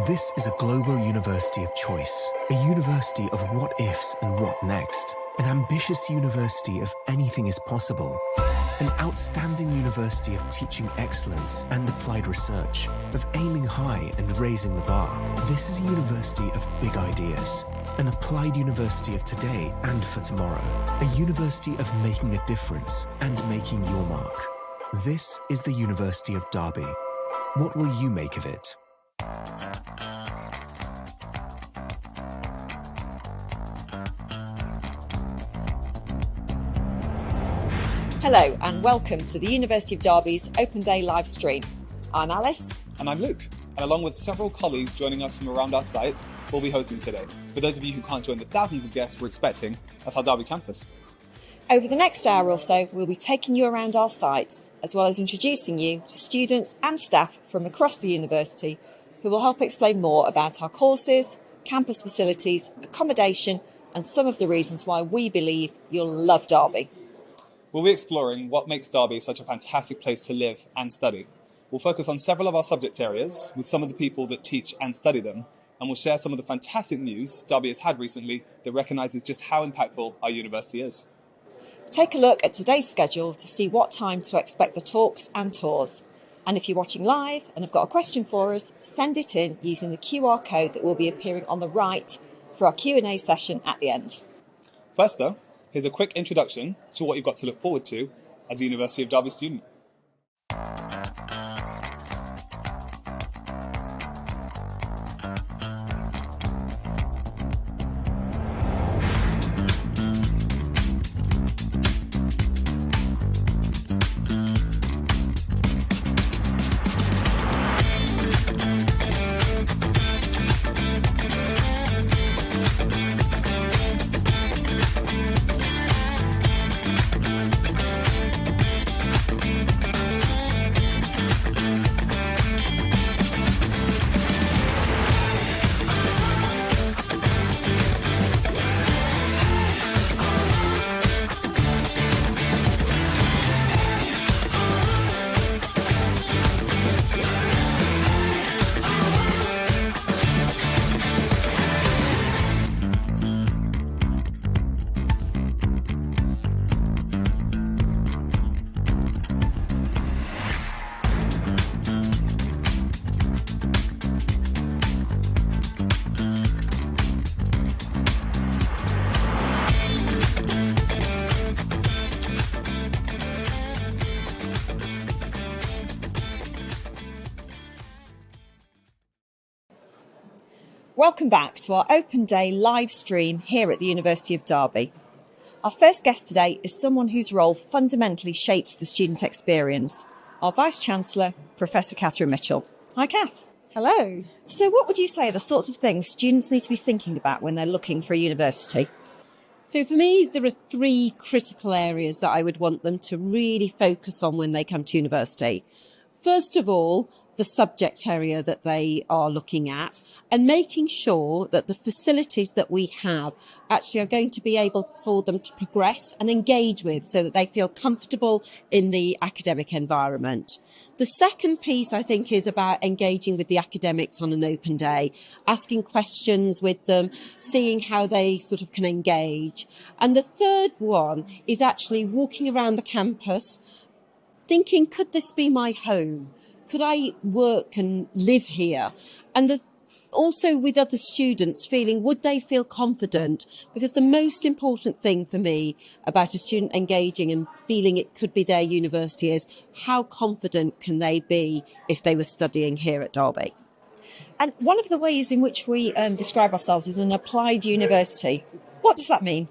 This is a global university of choice, a university of what ifs and what next, an ambitious university of anything is possible, an outstanding university of teaching excellence and applied research, of aiming high and raising the bar. This is a university of big ideas, an applied university of today and for tomorrow, a university of making a difference and making your mark. This is the University of Derby. What will you make of it? Hello and welcome to the University of Derby's Open Day live stream. I'm Alice. And I'm Luke. And along with several colleagues joining us from around our sites, we'll be hosting today. For those of you who can't join the thousands of guests we're expecting, that's our Derby campus. Over the next hour or so, we'll be taking you around our sites, as well as introducing you to students and staff from across the university who will help explain more about our courses, campus facilities, accommodation, and some of the reasons why we believe you'll love Derby. We'll be exploring what makes Derby such a fantastic place to live and study. We'll focus on several of our subject areas with some of the people that teach and study them, and we'll share some of the fantastic news Derby has had recently that recognises just how impactful our university is. Take a look at today's schedule to see what time to expect the talks and tours. And if you're watching live and have got a question for us, send it in using the QR code that will be appearing on the right for our Q&A session at the end. First though, here's a quick introduction to what you've got to look forward to as a University of Derby student. Welcome back to our Open Day live stream here at the University of Derby. Our first guest today is someone whose role fundamentally shapes the student experience, our Vice-Chancellor, Professor Catherine Mitchell. Hi, Kath. Hello. So what would you say are the sorts of things students need to be thinking about when they're looking for a university? So for me, there are three critical areas that I would want them to really focus on when they come to university. First of all, the subject area that they are looking at and making sure that the facilities that we have actually are going to be able for them to progress and engage with so that they feel comfortable in the academic environment. The second piece, I think, is about engaging with the academics on an open day, asking questions with them, seeing how they sort of can engage. And the third one is actually walking around the campus, thinking, could this be my home? Could I work and live here? And also with other students feeling, would they feel confident? Because the most important thing for me about a student engaging and feeling it could be their university is how confident can they be if they were studying here at Derby? And one of the ways in which we describe ourselves is an applied university. What does that mean?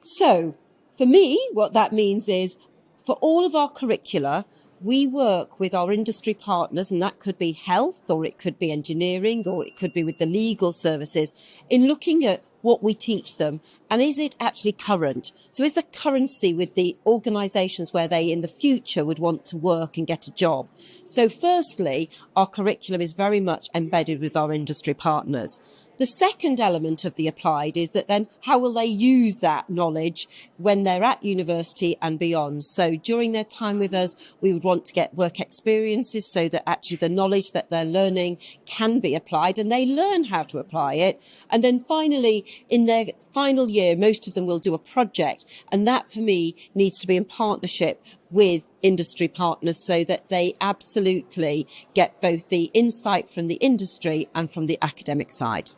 So for me, what that means is for all of our curricula, we work with our industry partners, and that could be health, or it could be engineering, or it could be with the legal services, in looking at what we teach them. And is it actually current? So is the currency with the organisations where they in the future would want to work and get a job? So firstly, our curriculum is very much embedded with our industry partners. The second element of the applied is that then how will they use that knowledge when they're at university and beyond? So during their time with us, we would want to get work experiences so that actually the knowledge that they're learning can be applied and they learn how to apply it. And then finally, in their final year, most of them will do a project. And that for me needs to be in partnership with industry partners so that they absolutely get both the insight from the industry and from the academic side.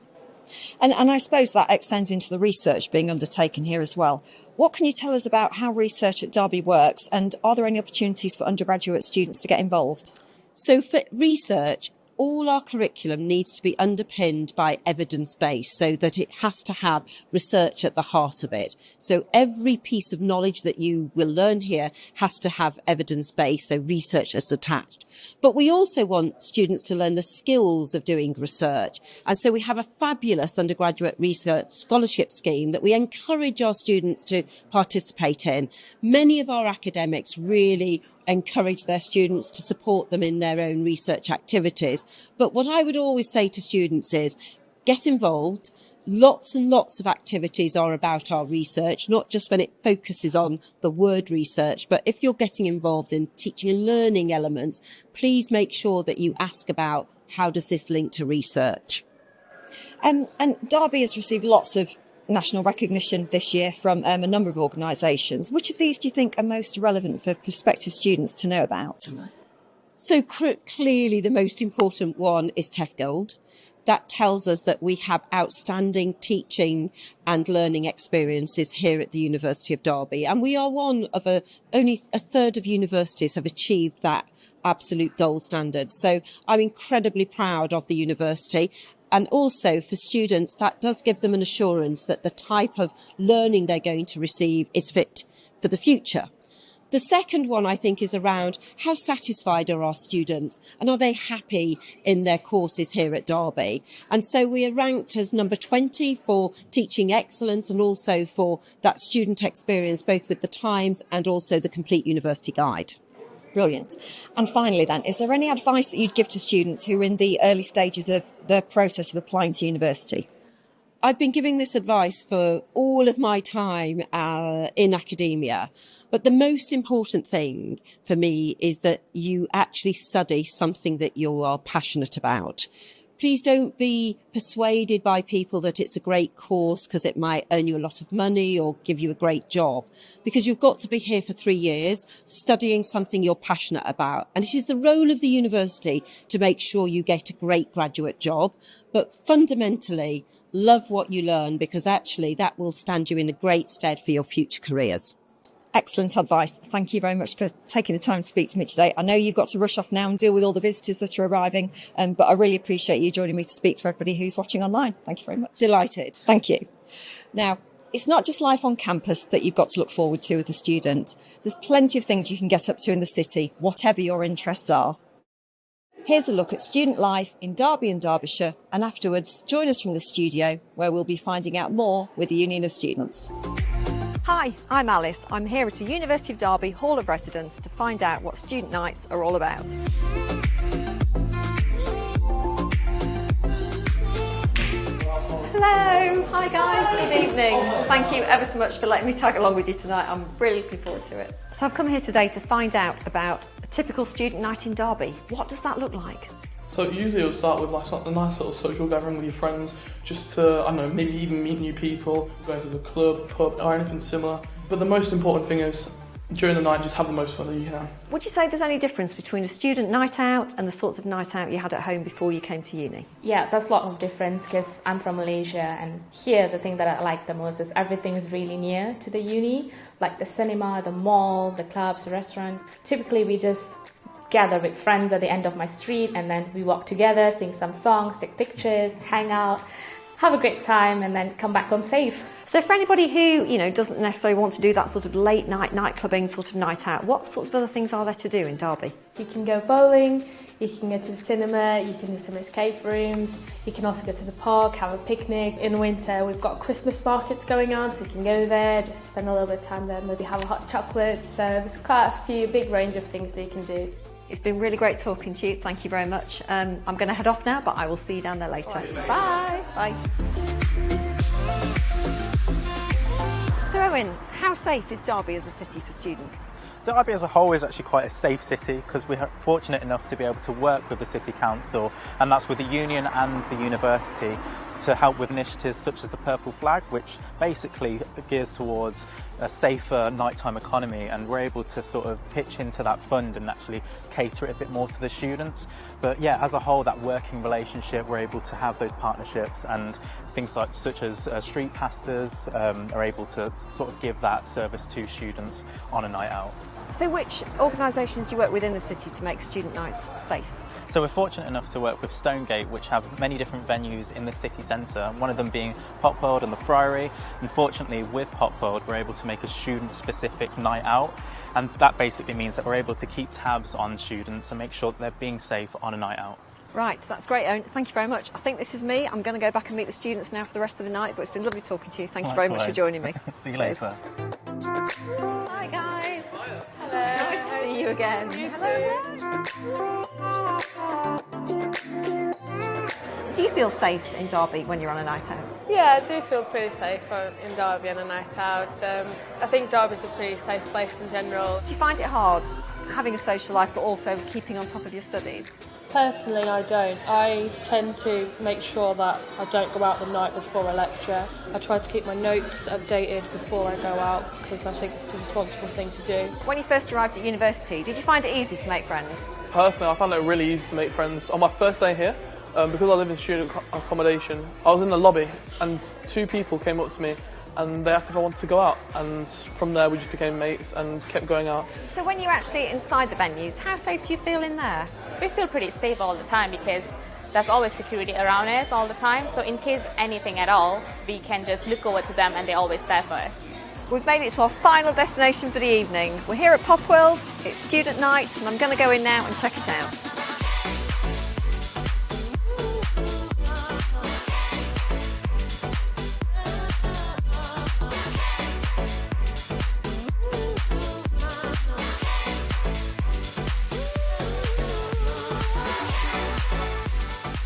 And I suppose that extends into the research being undertaken here as well. What can you tell us about how research at Derby works, and are there any opportunities for undergraduate students to get involved? So for research, all our curriculum needs to be underpinned by evidence-based so that it has to have research at the heart of it. So every piece of knowledge that you will learn here has to have evidence-based, so research is attached. But we also want students to learn the skills of doing research. And so we have a fabulous undergraduate research scholarship scheme that we encourage our students to participate in. Many of our academics really encourage their students to support them in their own research activities. But what I would always say to students is get involved. Lots and lots of activities are about our research, not just when it focuses on the word research, but if you're getting involved in teaching and learning elements, please make sure that you ask about how does this link to research. And Derby has received lots of national recognition this year from a number of organisations. Which of these do you think are most relevant for prospective students to know about? So clearly the most important one is TEF Gold. That tells us that we have outstanding teaching and learning experiences here at the University of Derby. And we are one of only a third of universities have achieved that absolute gold standard. So I'm incredibly proud of the university. And also for students, that does give them an assurance that the type of learning they're going to receive is fit for the future. The second one, I think, is around how satisfied are our students and are they happy in their courses here at Derby? And so we are ranked as number 20 for teaching excellence and also for that student experience, both with the Times and also the Complete University Guide. Brilliant. And finally then, is there any advice that you'd give to students who are in the early stages of the process of applying to university? I've been giving this advice for all of my time in academia, but the most important thing for me is that you actually study something that you are passionate about. Please don't be persuaded by people that it's a great course because it might earn you a lot of money or give you a great job, because you've got to be here for 3 years studying something you're passionate about. And it is the role of the university to make sure you get a great graduate job, but fundamentally love what you learn, because actually that will stand you in a great stead for your future careers. Excellent advice. Thank you very much for taking the time to speak to me today. I know you've got to rush off now and deal with all the visitors that are arriving, but I really appreciate you joining me to speak to everybody who's watching online. Thank you very much. Delighted. Thank you. Now, it's not just life on campus that you've got to look forward to as a student. There's plenty of things you can get up to in the city, whatever your interests are. Here's a look at student life in Derby and Derbyshire, and afterwards join us from the studio where we'll be finding out more with the Union of Students. Hi, I'm Alice. I'm here at the University of Derby Hall of Residence to find out what student nights are all about. Hello, hi guys, good evening. Thank you ever so much for letting me tag along with you tonight. I'm really looking forward to it. So I've come here today to find out about a typical student night in Derby. What does that look like? So usually it'll start with like a nice little social gathering with your friends, just to, I don't know, maybe even meet new people, go to the club, pub, or anything similar. But the most important thing is, during the night, just have the most fun that you can. Would you say there's any difference between a student night out and the sorts of night out you had at home before you came to uni? Yeah, there's a lot of difference because I'm from Malaysia, and here the thing that I like the most is everything is really near to the uni, like the cinema, the mall, the clubs, the restaurants. Typically we just gather with friends at the end of my street and then we walk together, sing some songs, take pictures, hang out, have a great time and then come back home safe. So for anybody who, doesn't necessarily want to do that sort of late night, night clubbing sort of night out, what sorts of other things are there to do in Derby? You can go bowling, you can go to the cinema, you can do some escape rooms, you can also go to the park, have a picnic. In winter we've got Christmas markets going on, so you can go there, just spend a little bit of time there, maybe have a hot chocolate. So there's quite a big range of things that you can do. It's been really great talking to you. Thank you very much. I'm going to head off now, but I will see you down there later. Bye. Bye. So Owen, how safe is Derby as a city for students? Derby as a whole is actually quite a safe city because we're fortunate enough to be able to work with the City Council, and that's with the union and the university, to help with initiatives such as the Purple Flag, which basically gears towards a safer nighttime economy, and we're able to sort of pitch into that fund and actually cater it a bit more to the students. But yeah, as a whole, that working relationship, we're able to have those partnerships, and things such as street pastors are able to sort of give that service to students on a night out. So which organisations do you work with in the city to make student nights safe? So we're fortunate enough to work with Stonegate, which have many different venues in the city centre, one of them being Pop World and the Friary. Unfortunately, with Pop World, we're able to make a student-specific night out, and that basically means that we're able to keep tabs on students and make sure that they're being safe on a night out. Right, that's great, Owen. Thank you very much. I think this is me. I'm going to go back and meet the students now for the rest of the night, but it's been lovely talking to you. Thank you very much for joining me. See you later. Hi, guys. Hello. Nice to see you again. Do you feel safe in Derby when you're on a night out? Yeah, I do feel pretty safe in Derby on a night out. I think Derby's a pretty safe place in general. Do you find it hard having a social life but also keeping on top of your studies? Personally, I don't. I tend to make sure that I don't go out the night before a lecture. I try to keep my notes updated before I go out because I think it's a responsible thing to do. When you first arrived at university, did you find it easy to make friends? Personally, I found it really easy to make friends. On my first day here, because I live in student accommodation, I was in the lobby and 2 people came up to me and they asked if I wanted to go out, and from there we just became mates and kept going out. So when you're actually inside the venues, how safe do you feel in there? We feel pretty safe all the time because there's always security around us all the time. So in case anything at all, we can just look over to them and they're always there for us. We've made it to our final destination for the evening. We're here at Pop World, it's student night, and I'm going to go in now and check it out.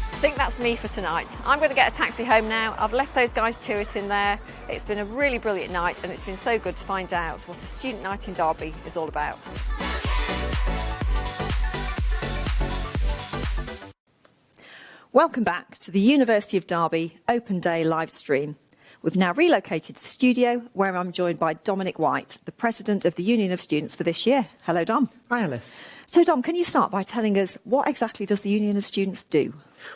I think that's me for tonight. I'm going to get a taxi home now. I've left those guys to it in there. It's been a really brilliant night, and it's been so good to find out what a student night in Derby is all about. Welcome back to the University of Derby Open Day live stream. We've now relocated to the studio where I'm joined by Dominic White, the President of the Union of Students for this year. Hello, Dom. Hi, Alice. So, Dom, can you start by telling us what exactly does the Union of Students do?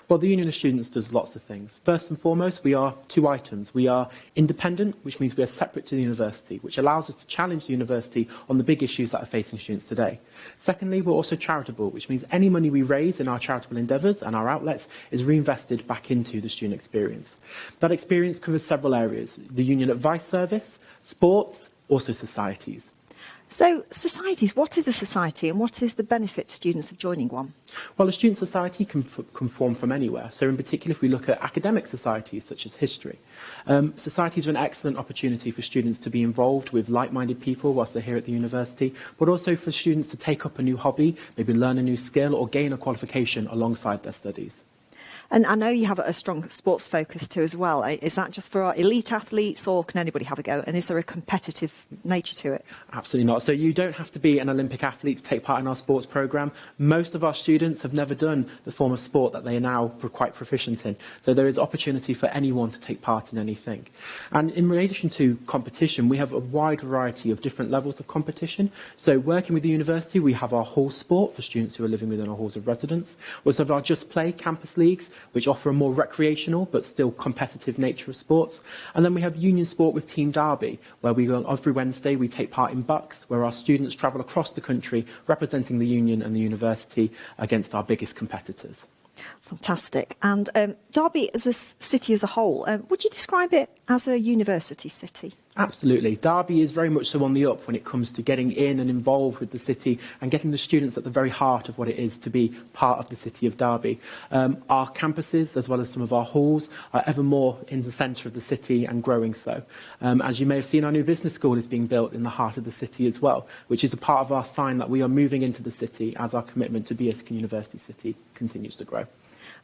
Well, the Union of Students does lots of things. First and foremost, we are 2 items. We are independent, which means we are separate to the university, which allows us to challenge the university on the big issues that are facing students today. Secondly, we're also charitable, which means any money we raise in our charitable endeavours and our outlets is reinvested back into the student experience. That experience covers several areas: the Union Advice Service, sports, also societies. So, societies, what is a society and what is the benefit to students of joining one? Well, a student society can form from anywhere. So in particular, if we look at academic societies such as history, societies are an excellent opportunity for students to be involved with like-minded people whilst they're here at the university, but also for students to take up a new hobby, maybe learn a new skill or gain a qualification alongside their studies. And I know you have a strong sports focus too as well. Is that just for our elite athletes or can anybody have a go? And is there a competitive nature to it? Absolutely not. So you don't have to be an Olympic athlete to take part in our sports programme. Most of our students have never done the form of sport that they are now quite proficient in. So there is opportunity for anyone to take part in anything. And in relation to competition, we have a wide variety of different levels of competition. So working with the university, we have our hall sport for students who are living within our halls of residence. We also have our Just Play campus leagues, which offer a more recreational but still competitive nature of sports. And then we have Union Sport with Team Derby, where every Wednesday we take part in Bucks, where our students travel across the country representing the Union and the university against our biggest competitors. Fantastic. And Derby as a city as a whole, would you describe it as a university city? Absolutely. Derby is very much so on the up when it comes to getting in and involved with the city and getting the students at the very heart of what it is to be part of the city of Derby. Our campuses, as well as some of our halls, are ever more in the centre of the city and growing so. As you may have seen, our new business school is being built in the heart of the city as well, which is a part of our sign that we are moving into the city as our commitment to be Erskine University City continues to grow.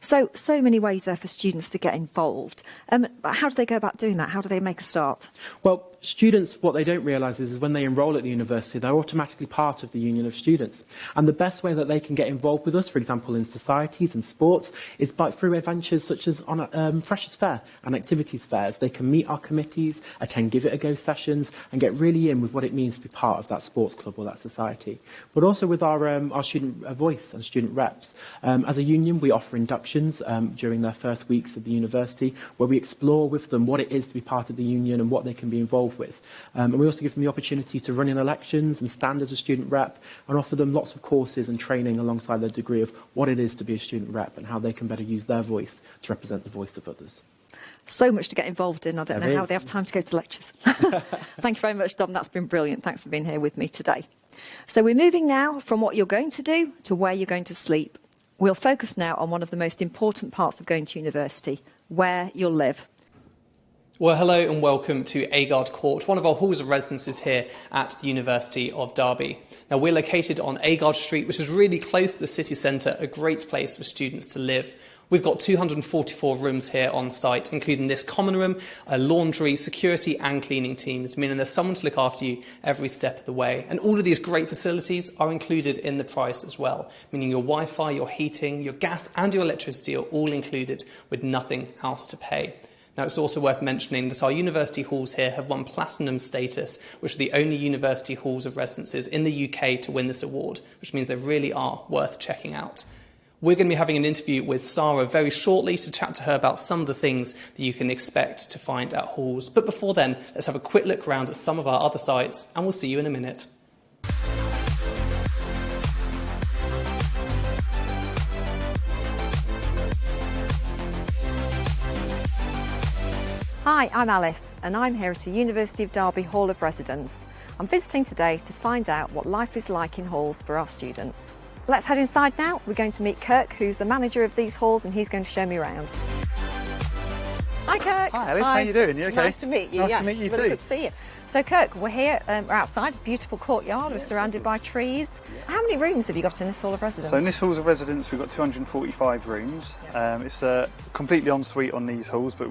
So many ways there for students to get involved. But how do they go about doing that? How do they make a start? Well, students, what they don't realise is when they enrol at the university, they're automatically part of the Union of Students. And the best way that they can get involved with us, for example, in societies and sports, is through adventures such as on Freshers' Fair and activities fairs. They can meet our committees, attend Give It a Go sessions, and get really in with what it means to be part of that sports club or that society. But also with our student voice and student reps. As a union, we offer inductions during their first weeks of the university, where we explore with them what it is to be part of the union and what they can be involved with. And we also give them the opportunity to run in elections and stand as a student rep and offer them lots of courses and training alongside their degree of what it is to be a student rep and how they can better use their voice to represent the voice of others. So much to get involved in. I don't know how they have time to go to lectures. Thank you very much, Dom. That's been brilliant. Thanks for being here with me today. So we're moving now from what you're going to do to where you're going to sleep. We'll focus now on one of the most important parts of going to university, where you'll live. Well, hello and welcome to Agard Court, one of our halls of residences here at the University of Derby. Now, we're located on Agard Street, which is really close to the city centre, a great place for students to live. We've got 244 rooms here on site, including this common room, a laundry, security and cleaning teams, meaning there's someone to look after you every step of the way. And all of these great facilities are included in the price as well, meaning your Wi-Fi, your heating, your gas and your electricity are all included with nothing else to pay. Now, it's also worth mentioning that our university halls here have won platinum status, which are the only university halls of residences in the UK to win this award, which means they really are worth checking out. We're going to be having an interview with Sarah very shortly to chat to her about some of the things that you can expect to find at halls. But before then, let's have a quick look around at some of our other sites, and we'll see you in a minute. Hi, I'm Alice, and I'm here at the University of Derby Hall of Residence. I'm visiting today to find out what life is like in halls for our students. Let's head inside now. We're going to meet Kirk, who's the manager of these halls, and he's going to show me around. Hi, Kirk. Hi, Alice. How are you doing? You okay? Nice to meet you. Nice yes, to meet you really too. good to see you. So, Kirk, we're here. We're outside a beautiful courtyard. We're surrounded by trees. How many rooms have you got in this hall of residence? So in this hall of residence, we've got 245 rooms. It's completely en suite on these halls, but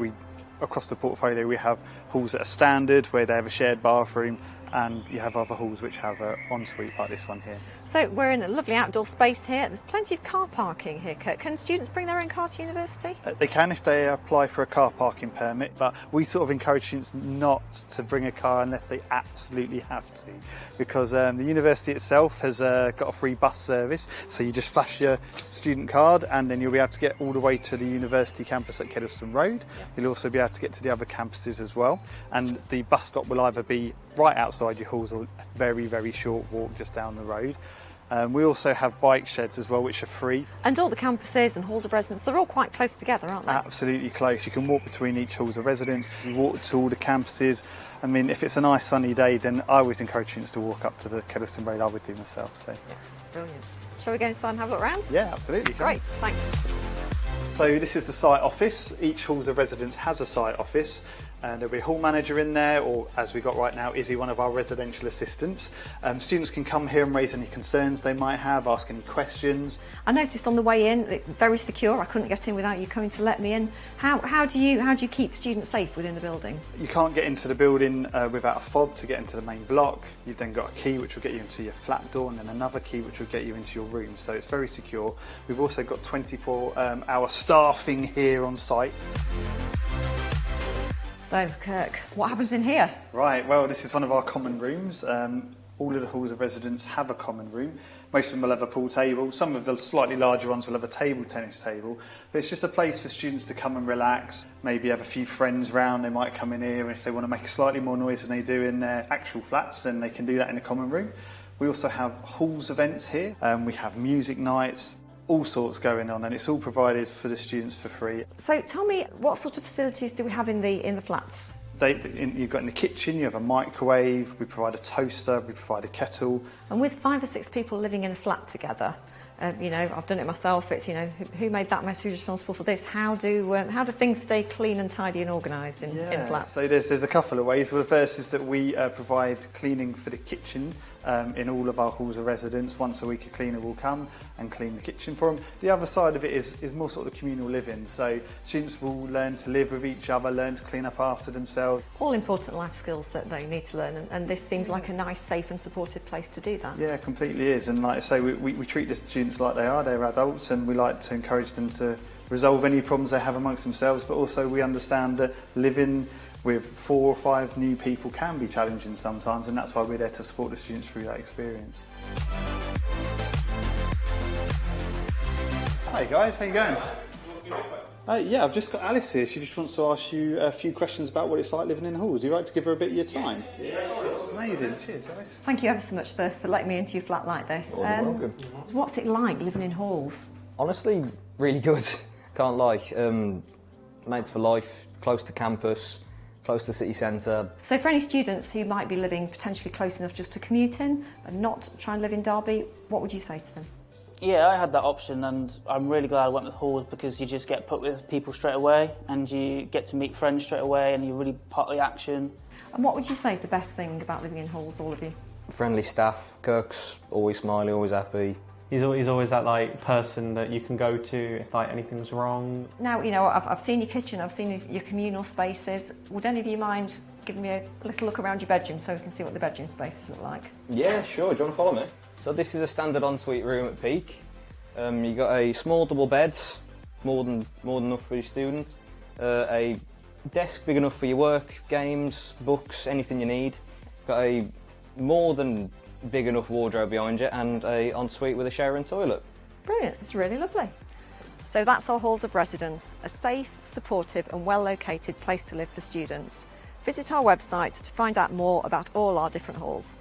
across the portfolio we have halls that are standard, where they have a shared bathroom, and you have other halls which have an ensuite like this one here. So we're in a lovely outdoor space here. There's plenty of car parking here, Kirk. Can students bring their own car to university? They can if they apply for a car parking permit, but we sort of encourage students not to bring a car unless they absolutely have to, because the university itself has got a free bus service, so you just flash your student card and then you'll be able to get all the way to the university campus at Kedleston Road. You'll also be able to get to the other campuses as well, and the bus stop will either be right outside your halls or a very, very short walk just down the road. We also have bike sheds as well, which are free. And all the campuses and halls of residence, they're all quite close together, aren't they? Absolutely close. You can walk between each halls of residence, you walk to all the campuses. I mean, if it's a nice sunny day, then I always encourage students to walk up to the Kedleston Road. I would do myself. So. Yeah, brilliant. Shall we go inside and have a look around? Yeah, absolutely. Great, thanks. So this is the site office. Each halls of residence has a site office, and there'll be a hall manager in there, or as we got right now, Izzy, one of our residential assistants. Students can come here and raise any concerns they might have, ask any questions. I noticed on the way in it's very secure. I couldn't get in without you coming to let me in. How do you keep students safe within the building? You can't get into the building without a fob to get into the main block. You've then got a key which will get you into your flat door, and then another key which will get you into your room. So it's very secure. We've also got 24-hour staffing here on site. So, Kirk, what happens in here? Right, well, this is one of our common rooms. All of the halls of residence have a common room. Most of them will have a pool table. Some of the slightly larger ones will have a table tennis table. But it's just a place for students to come and relax, maybe have a few friends round. They might come in here, and if they want to make slightly more noise than they do in their actual flats, then they can do that in the common room. We also have halls events here. We have music nights. all sorts going on, and it's all provided for the students for free. So tell me, what sort of facilities do we have in the flats? You've got in the kitchen, you have a microwave, we provide a toaster, we provide a kettle. And with 5 or 6 people living in a flat together, you know, I've done it myself. It's, you know, who made that mess? Who's responsible for this? How do things stay clean and tidy and organised in flats? So there's a couple of ways. Well, the first is that we provide cleaning for the kitchen in all of our halls of residence. Once a week a cleaner will come and clean the kitchen for them. The other side of it is more sort of the communal living. So students will learn to live with each other, learn to clean up after themselves. All important life skills that they need to learn, and this seems like a nice, safe and supportive place to do that. Yeah, completely is. And like I say, we treat the students like they are. They're adults, and we like to encourage them to resolve any problems they have amongst themselves, but also we understand that living with 4 or 5 new people can be challenging sometimes, and that's why we're there to support the students through that experience. Hi guys, how you going? Yeah, I've just got Alice here. She just wants to ask you a few questions about what it's like living in halls. Would you like to give her a bit of your time? Yeah, sure. Amazing. Cheers, Alice. Thank you ever so much for letting me into your flat like this. Welcome. What's it like living in halls? Honestly, really good. Can't lie. Mates for life, close to campus, close to city centre. So for any students who might be living potentially close enough just to commute in and not try and live in Derby, what would you say to them? Yeah, I had that option, and I'm really glad I went with halls because you just get put with people straight away and you get to meet friends straight away and you're really part of the action. And what would you say is the best thing about living in halls, all of you? Friendly staff. Kirk's always smiling, always happy. He's always that like person that you can go to if like anything's wrong. Now, you know, I've seen your kitchen, I've seen your communal spaces. Would any of you mind giving me a little look around your bedroom so we can see what the bedroom spaces look like? Yeah, sure. Do you want to follow me? So this is a standard ensuite room at Peak. You got a small double bed, more than enough for your student. A desk big enough for your work, games, books, anything you need. Got a more than big enough wardrobe behind you, and a ensuite with a shower and toilet. Brilliant, it's really lovely. So that's our halls of residence, a safe, supportive and well located place to live for students. Visit our website to find out more about all our different halls.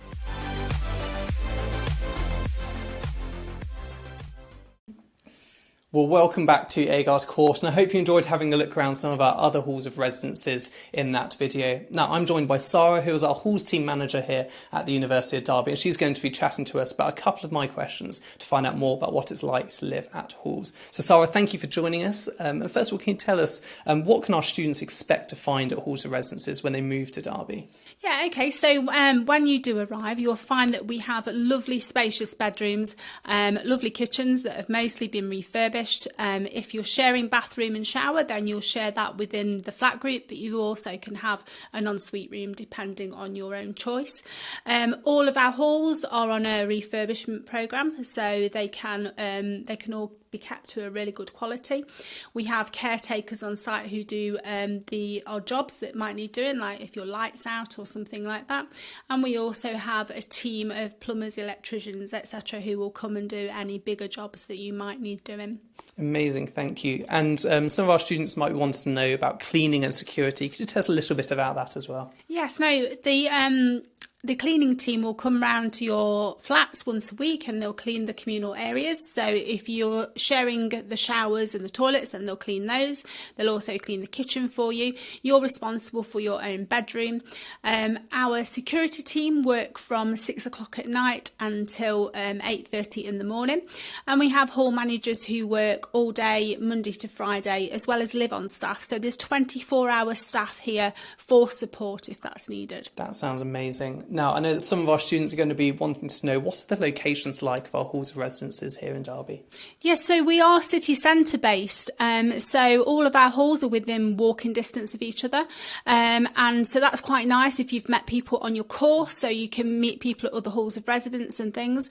Well, welcome back to AGARD Court, and I hope you enjoyed having a look around some of our other halls of residences in that video. Now, I'm joined by Sarah, who is our halls team manager here at the University of Derby, and she's going to be chatting to us about a couple of my questions to find out more about what it's like to live at halls. So, Sarah, thank you for joining us. And first of all, can you tell us what can our students expect to find at halls of residences when they move to Derby? Yeah, okay, so when you do arrive, you'll find that we have lovely spacious bedrooms, lovely kitchens that have mostly been refurbished. If you're sharing bathroom and shower, then you'll share that within the flat group, but you also can have an ensuite room depending on your own choice. All of our halls are on a refurbishment programme, so they can all be kept to a really good quality. We have caretakers on site who do the odd jobs that might need doing, like if your light's out or something like that. And we also have a team of plumbers, electricians, etc., who will come and do any bigger jobs that you might need doing. Amazing, thank you. And some of our students might want to know about cleaning and security. Could you tell us a little bit about that as well? Yes, no, the cleaning team will come round to your flats once a week and they'll clean the communal areas. So if you're sharing the showers and the toilets, then they'll clean those. They'll also clean the kitchen for you. You're responsible for your own bedroom. Our security team work from 6 o'clock at night until 8:30 in the morning. And we have hall managers who work all day, Monday to Friday, as well as live on staff. So there's 24-hour staff here for support if that's needed. That sounds amazing. Now, I know that some of our students are going to be wanting to know what are the locations like of our halls of residences here in Derby? Yes, so we are city centre based. So all of our halls are within walking distance of each other. And so that's quite nice if you've met people on your course, so you can meet people at other halls of residence and things.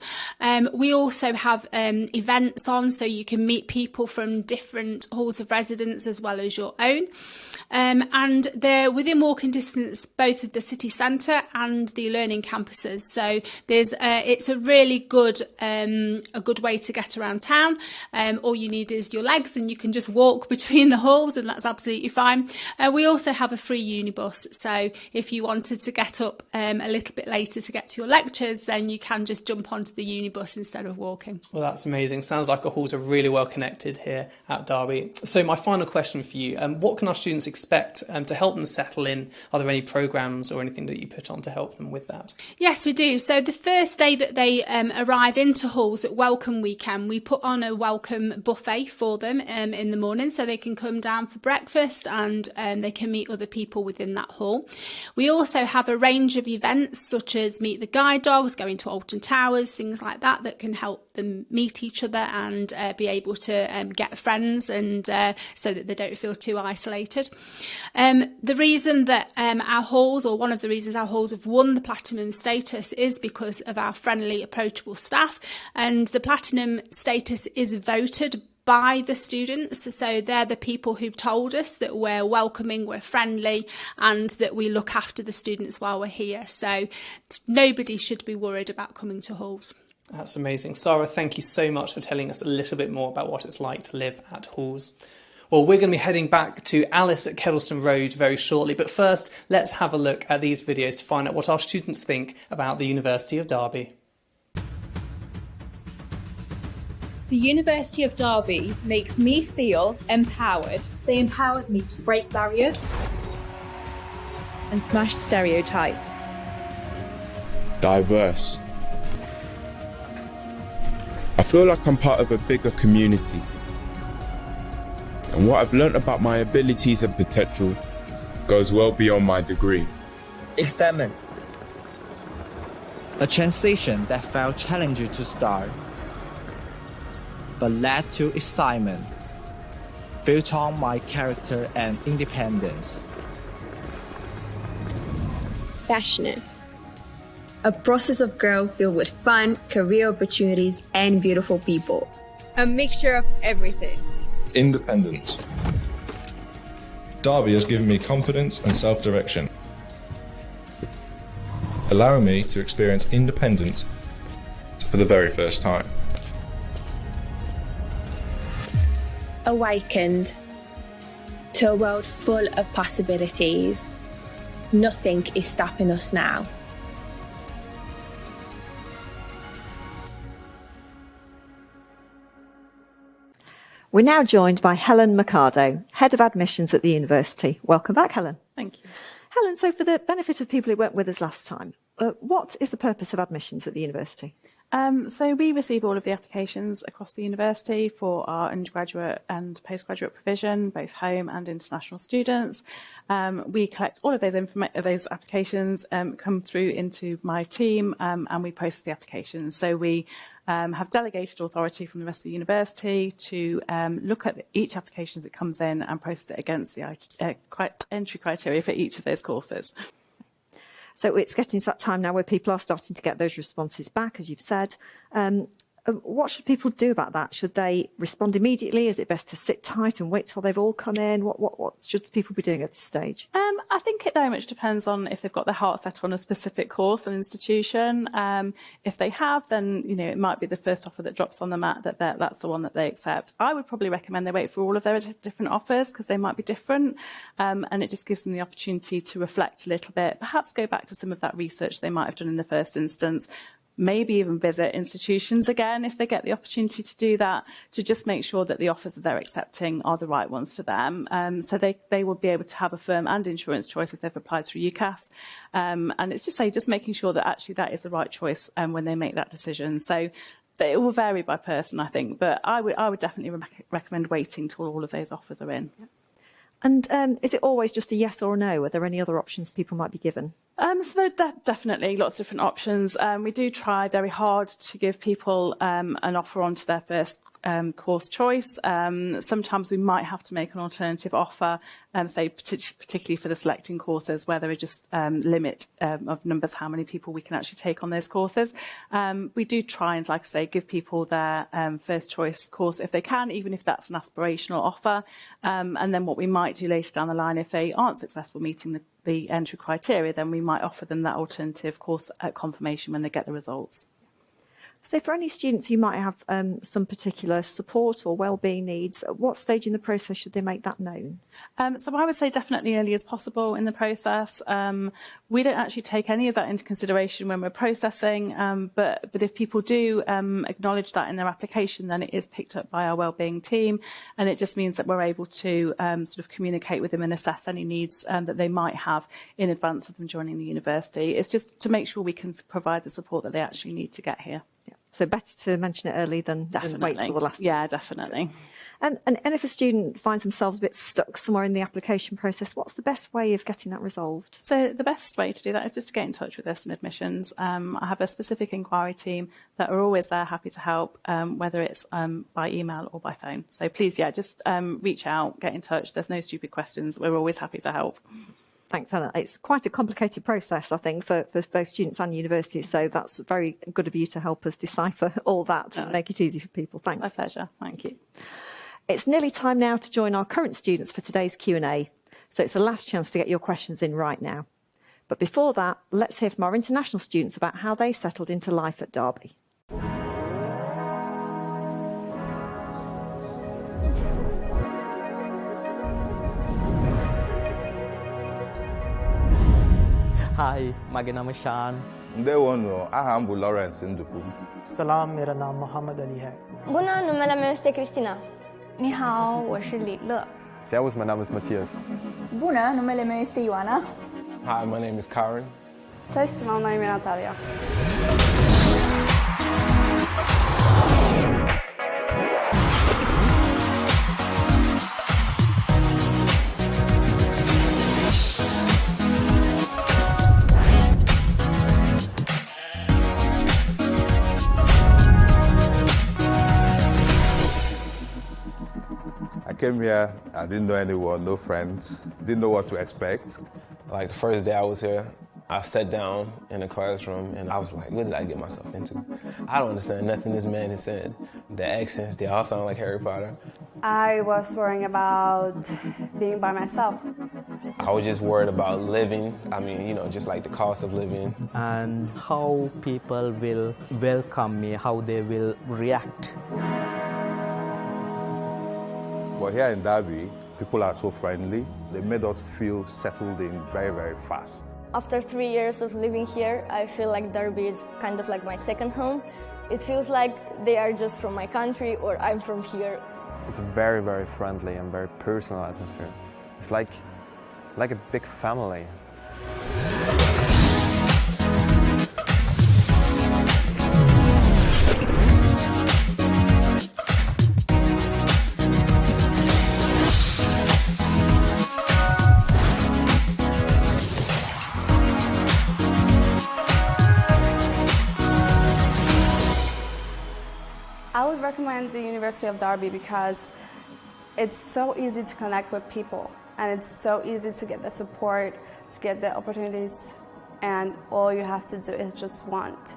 We also have events on, so you can meet people from different halls of residence as well as your own. And they're within walking distance both of the city centre and the learning campuses. So it's a really good way to get around town. All you need is your legs, and you can just walk between the halls, and that's absolutely fine. We also have a free unibus, so if you wanted to get up a little bit later to get to your lectures, then you can just jump onto the unibus instead of walking. Well, that's amazing. Sounds like our halls are really well connected here at Derby. So my final question for you, what can our students expect to help them settle in? Are there any programmes or anything that you put on to help them with that? Yes, we do. So the first day that they arrive into halls at Welcome Weekend, we put on a welcome buffet for them in the morning, so they can come down for breakfast and they can meet other people within that hall. We also have a range of events such as Meet the Guide Dogs, going to Alton Towers, things like that can help them meet each other and be able to get friends, and so that they don't feel too isolated. The reason that one of the reasons our halls have won the Platinum status is because of our friendly, approachable staff, and the Platinum status is voted by the students. So they're the people who've told us that we're welcoming, we're friendly, and that we look after the students while we're here. So nobody should be worried about coming to halls. That's amazing. Sarah, thank you so much for telling us a little bit more about what it's like to live at halls. Well, we're going to be heading back to Alice at Kedleston Road very shortly, but first let's have a look at these videos to find out what our students think about the University of Derby. The University of Derby makes me feel empowered. They empowered me to break barriers and smash stereotypes. Diverse. I feel like I'm part of a bigger community. And what I've learnt about my abilities and potential goes well beyond my degree. Examine. A transition that felt challenging to start, but led to excitement, built on my character and independence. Passionate. A process of growth filled with fun, career opportunities, and beautiful people. A mixture of everything. Independence. Derby has given me confidence and self-direction, allowing me to experience independence for the very first time. Awakened to a world full of possibilities. Nothing is stopping us now. We're now joined by Helen Mercado, Head of Admissions at the University. Welcome back, Helen. Thank you. Helen, so for the benefit of people who weren't with us last time, what is the purpose of admissions at the University? So we receive all of the applications across the university for our undergraduate and postgraduate provision, both home and international students. We collect all of those applications, come through into my team, and we process the applications. So we have delegated authority from the rest of the university to look at each application as it comes in and process it against the entry criteria for each of those courses. So it's getting to that time now where people are starting to get those responses back, as you've said. What should people do about that? Should they respond immediately? Is it best to sit tight and wait till they've all come in? What should people be doing at this stage? I think it very much depends on if they've got their heart set on a specific course and institution. If they have, then it might be the first offer that drops on the mat that's the one that they accept. I would probably recommend they wait for all of their different offers because they might be different, and it just gives them the opportunity to reflect a little bit, perhaps go back to some of that research they might have done in the first instance. Maybe even visit institutions again if they get the opportunity to do that, to just make sure that the offers that they're accepting are the right ones for them. So they will be able to have a firm and insurance choice if they've applied through UCAS. And it's just making sure that actually that is the right choice when they make that decision. So it will vary by person, I think, but I would definitely recommend waiting till all of those offers are in. Yeah. And is it always just a yes or a no? Are there any other options people might be given? So definitely lots of different options. We do try very hard to give people an offer onto their first course choice. Sometimes we might have to make an alternative offer, say particularly for the selecting courses where there are just limit of numbers how many people we can actually take on those courses. We do try and, like I say, give people their first choice course if they can, even if that's an aspirational offer. And then what we might do later down the line, if they aren't successful meeting the entry criteria, then we might offer them that alternative course at confirmation when they get the results. So for any students who might have some particular support or wellbeing needs, at what stage in the process should they make that known? So I would say definitely early as possible in the process. We don't actually take any of that into consideration when we're processing, but if people do acknowledge that in their application, then it is picked up by our wellbeing team, and it just means that we're able to sort of communicate with them and assess any needs that they might have in advance of them joining the university. It's just to make sure we can provide the support that they actually need to get here. Yeah. So better to mention it early than wait till the last minute. Yeah, definitely. And if a student finds themselves a bit stuck somewhere in the application process, what's the best way of getting that resolved? So the best way to do that is just to get in touch with us in admissions. I have a specific inquiry team that are always there, happy to help, whether it's by email or by phone. So please, just reach out, get in touch. There's no stupid questions. We're always happy to help. Thanks, Hannah. It's quite a complicated process, I think, for both students and universities, so that's very good of you to help us decipher all that and make it easy for people. Thanks. My pleasure. Thank you. It's nearly time now to join our current students for today's Q&A, so it's the last chance to get your questions in right now. But before that, let's hear from our international students about how they settled into life at Derby. Hi, my name is Shan. Ndewono, aham bu Lawrence Ndupu. Salam, मेरा नाम मोहम्मद अली है. Bună, numele meu este Cristina. Ni hao, 我是李乐. Servus, mein Name ist Matthias. Bună, numele meu este Ioana. Hi, my name is Karen. Cześć, mam na imię Natalia. I came here, I didn't know anyone, no friends, didn't know what to expect. Like the first day I was here, I sat down in the classroom and I was like, what did I get myself into? I don't understand nothing this man is saying. The accents, they all sound like Harry Potter. I was worrying about being by myself. I was just worried about living. I mean, just like the cost of living. And how people will welcome me, how they will react. But here in Derby, people are so friendly. They made us feel settled in very, very fast. After 3 years of living here, I feel like Derby is kind of like my second home. It feels like they are just from my country or I'm from here. It's a very, very friendly and very personal atmosphere. It's like a big family. I would recommend the University of Derby because it's so easy to connect with people and it's so easy to get the support, to get the opportunities, and all you have to do is just want.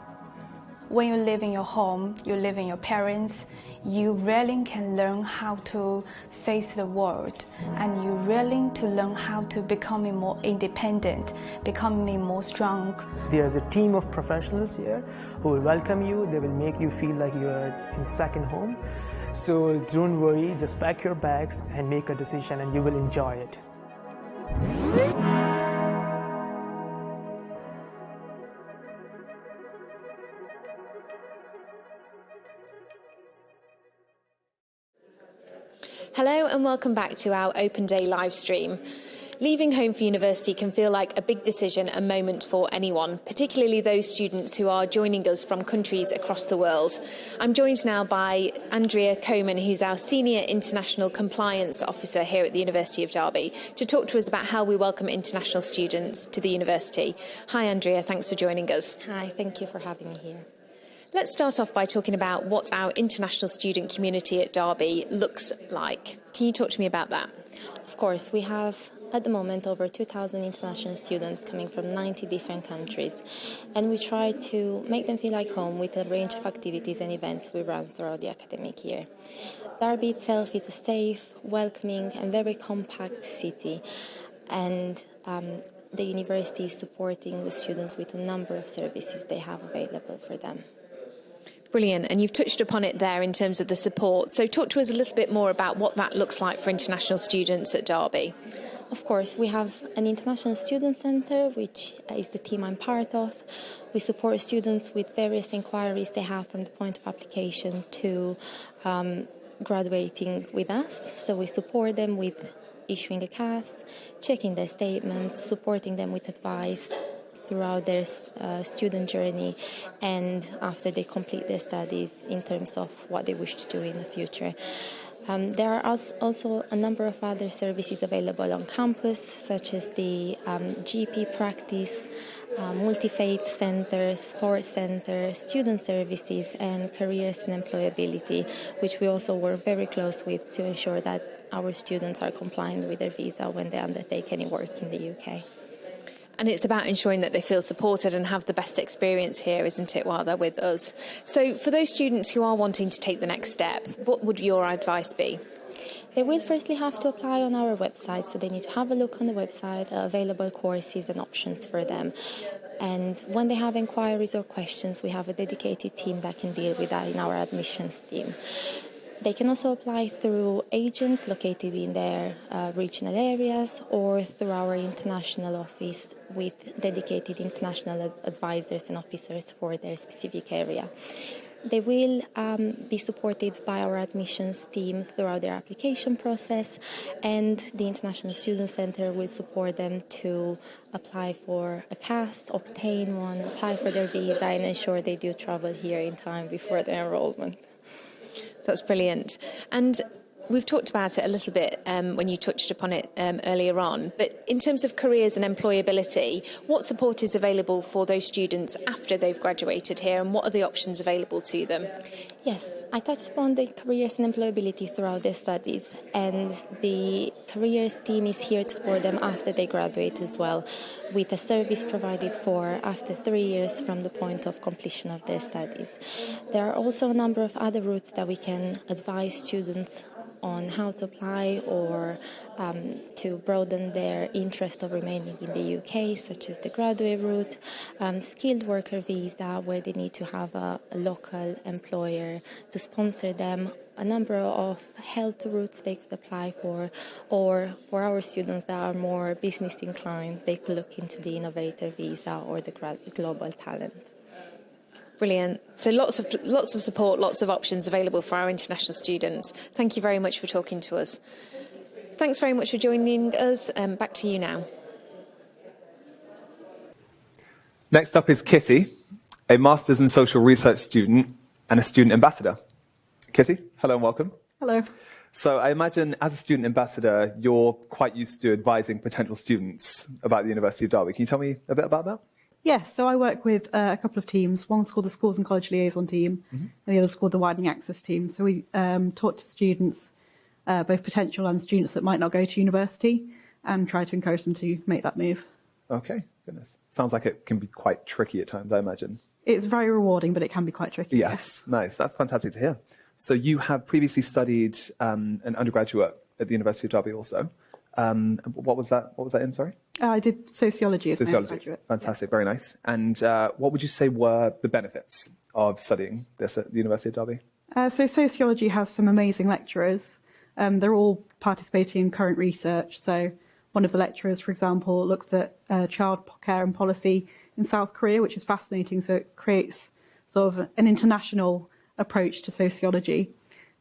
When you live in your home, you live in your parents, you really can learn how to face the world, and you really to learn how to becoming more independent, becoming more strong. There's a team of professionals here who will welcome you. They will make you feel like you're in second home. So don't worry, just pack your bags and make a decision and you will enjoy it. Hello and welcome back to our Open Day live stream. Leaving home for university can feel like a big decision and moment for anyone, particularly those students who are joining us from countries across the world. I'm joined now by Andrea Coman, who's our Senior International Compliance Officer here at the University of Derby, to talk to us about how we welcome international students to the university. Hi Andrea, thanks for joining us. Hi, thank you for having me here. Let's start off by talking about what our international student community at Derby looks like. Can you talk to me about that? Of course, we have at the moment over 2,000 international students coming from 90 different countries, and we try to make them feel like home with a range of activities and events we run throughout the academic year. Derby itself is a safe, welcoming and very compact city, and the university is supporting the students with a number of services they have available for them. Brilliant. And you've touched upon it there in terms of the support. So talk to us a little bit more about what that looks like for international students at Derby. Of course, we have an International Student Centre, which is the team I'm part of. We support students with various inquiries they have from the point of application to graduating with us. So we support them with issuing a CAS, checking their statements, supporting them with advice throughout their student journey, and after they complete their studies in terms of what they wish to do in the future. There are also a number of other services available on campus, such as the GP practice, multi-faith centres, sports centres, student services, and careers and employability, which we also work very close with to ensure that our students are compliant with their visa when they undertake any work in the UK. And it's about ensuring that they feel supported and have the best experience here, isn't it, while they're with us? So for those students who are wanting to take the next step, what would your advice be? They will firstly have to apply on our website, so they need to have a look on the website, available courses and options for them. And when they have inquiries or questions, we have a dedicated team that can deal with that in our admissions team. They can also apply through agents located in their regional areas or through our international office with dedicated international advisors and officers for their specific area. They will be supported by our admissions team throughout their application process, and the International Student Centre will support them to apply for a CAS, obtain one, apply for their visa, and ensure they do travel here in time before their enrolment. That's brilliant. And we've talked about it a little bit when you touched upon it earlier on, but in terms of careers and employability, what support is available for those students after they've graduated here, and what are the options available to them? Yes, I touched upon the careers and employability throughout their studies, and the careers team is here to support them after they graduate as well, with a service provided for after 3 years from the point of completion of their studies. There are also a number of other routes that we can advise students on how to apply or to broaden their interest of remaining in the UK, such as the graduate route, skilled worker visa, where they need to have a local employer to sponsor them, a number of health routes they could apply for, or for our students that are more business inclined, they could look into the innovator visa or the global talent. Brilliant. So lots of support, lots of options available for our international students. Thank you very much for talking to us. Thanks very much for joining us. Back to you now. Next up is Kitty, a Masters in Social Research student and a student ambassador. Kitty, hello and welcome. Hello. So I imagine as a student ambassador, you're quite used to advising potential students about the University of Derby. Can you tell me a bit about that? Yes, so I work with a couple of teams. One's called the Schools and College Liaison Team, and the other's called the Widening Access Team. So we talk to students, both potential and students that might not go to university, and try to encourage them to make that move. Okay, goodness. Sounds like it can be quite tricky at times, I imagine. It's very rewarding, but it can be quite tricky. Yes, nice. That's fantastic to hear. So you have previously studied an undergraduate at the University of Derby also. What was that in, sorry? I did sociology as my undergraduate. Fantastic, very nice. And what would you say were the benefits of studying this at the University of Derby? So sociology has some amazing lecturers. They're all participating in current research. So one of the lecturers, for example, looks at child care and policy in South Korea, which is fascinating. So it creates sort of an international approach to sociology.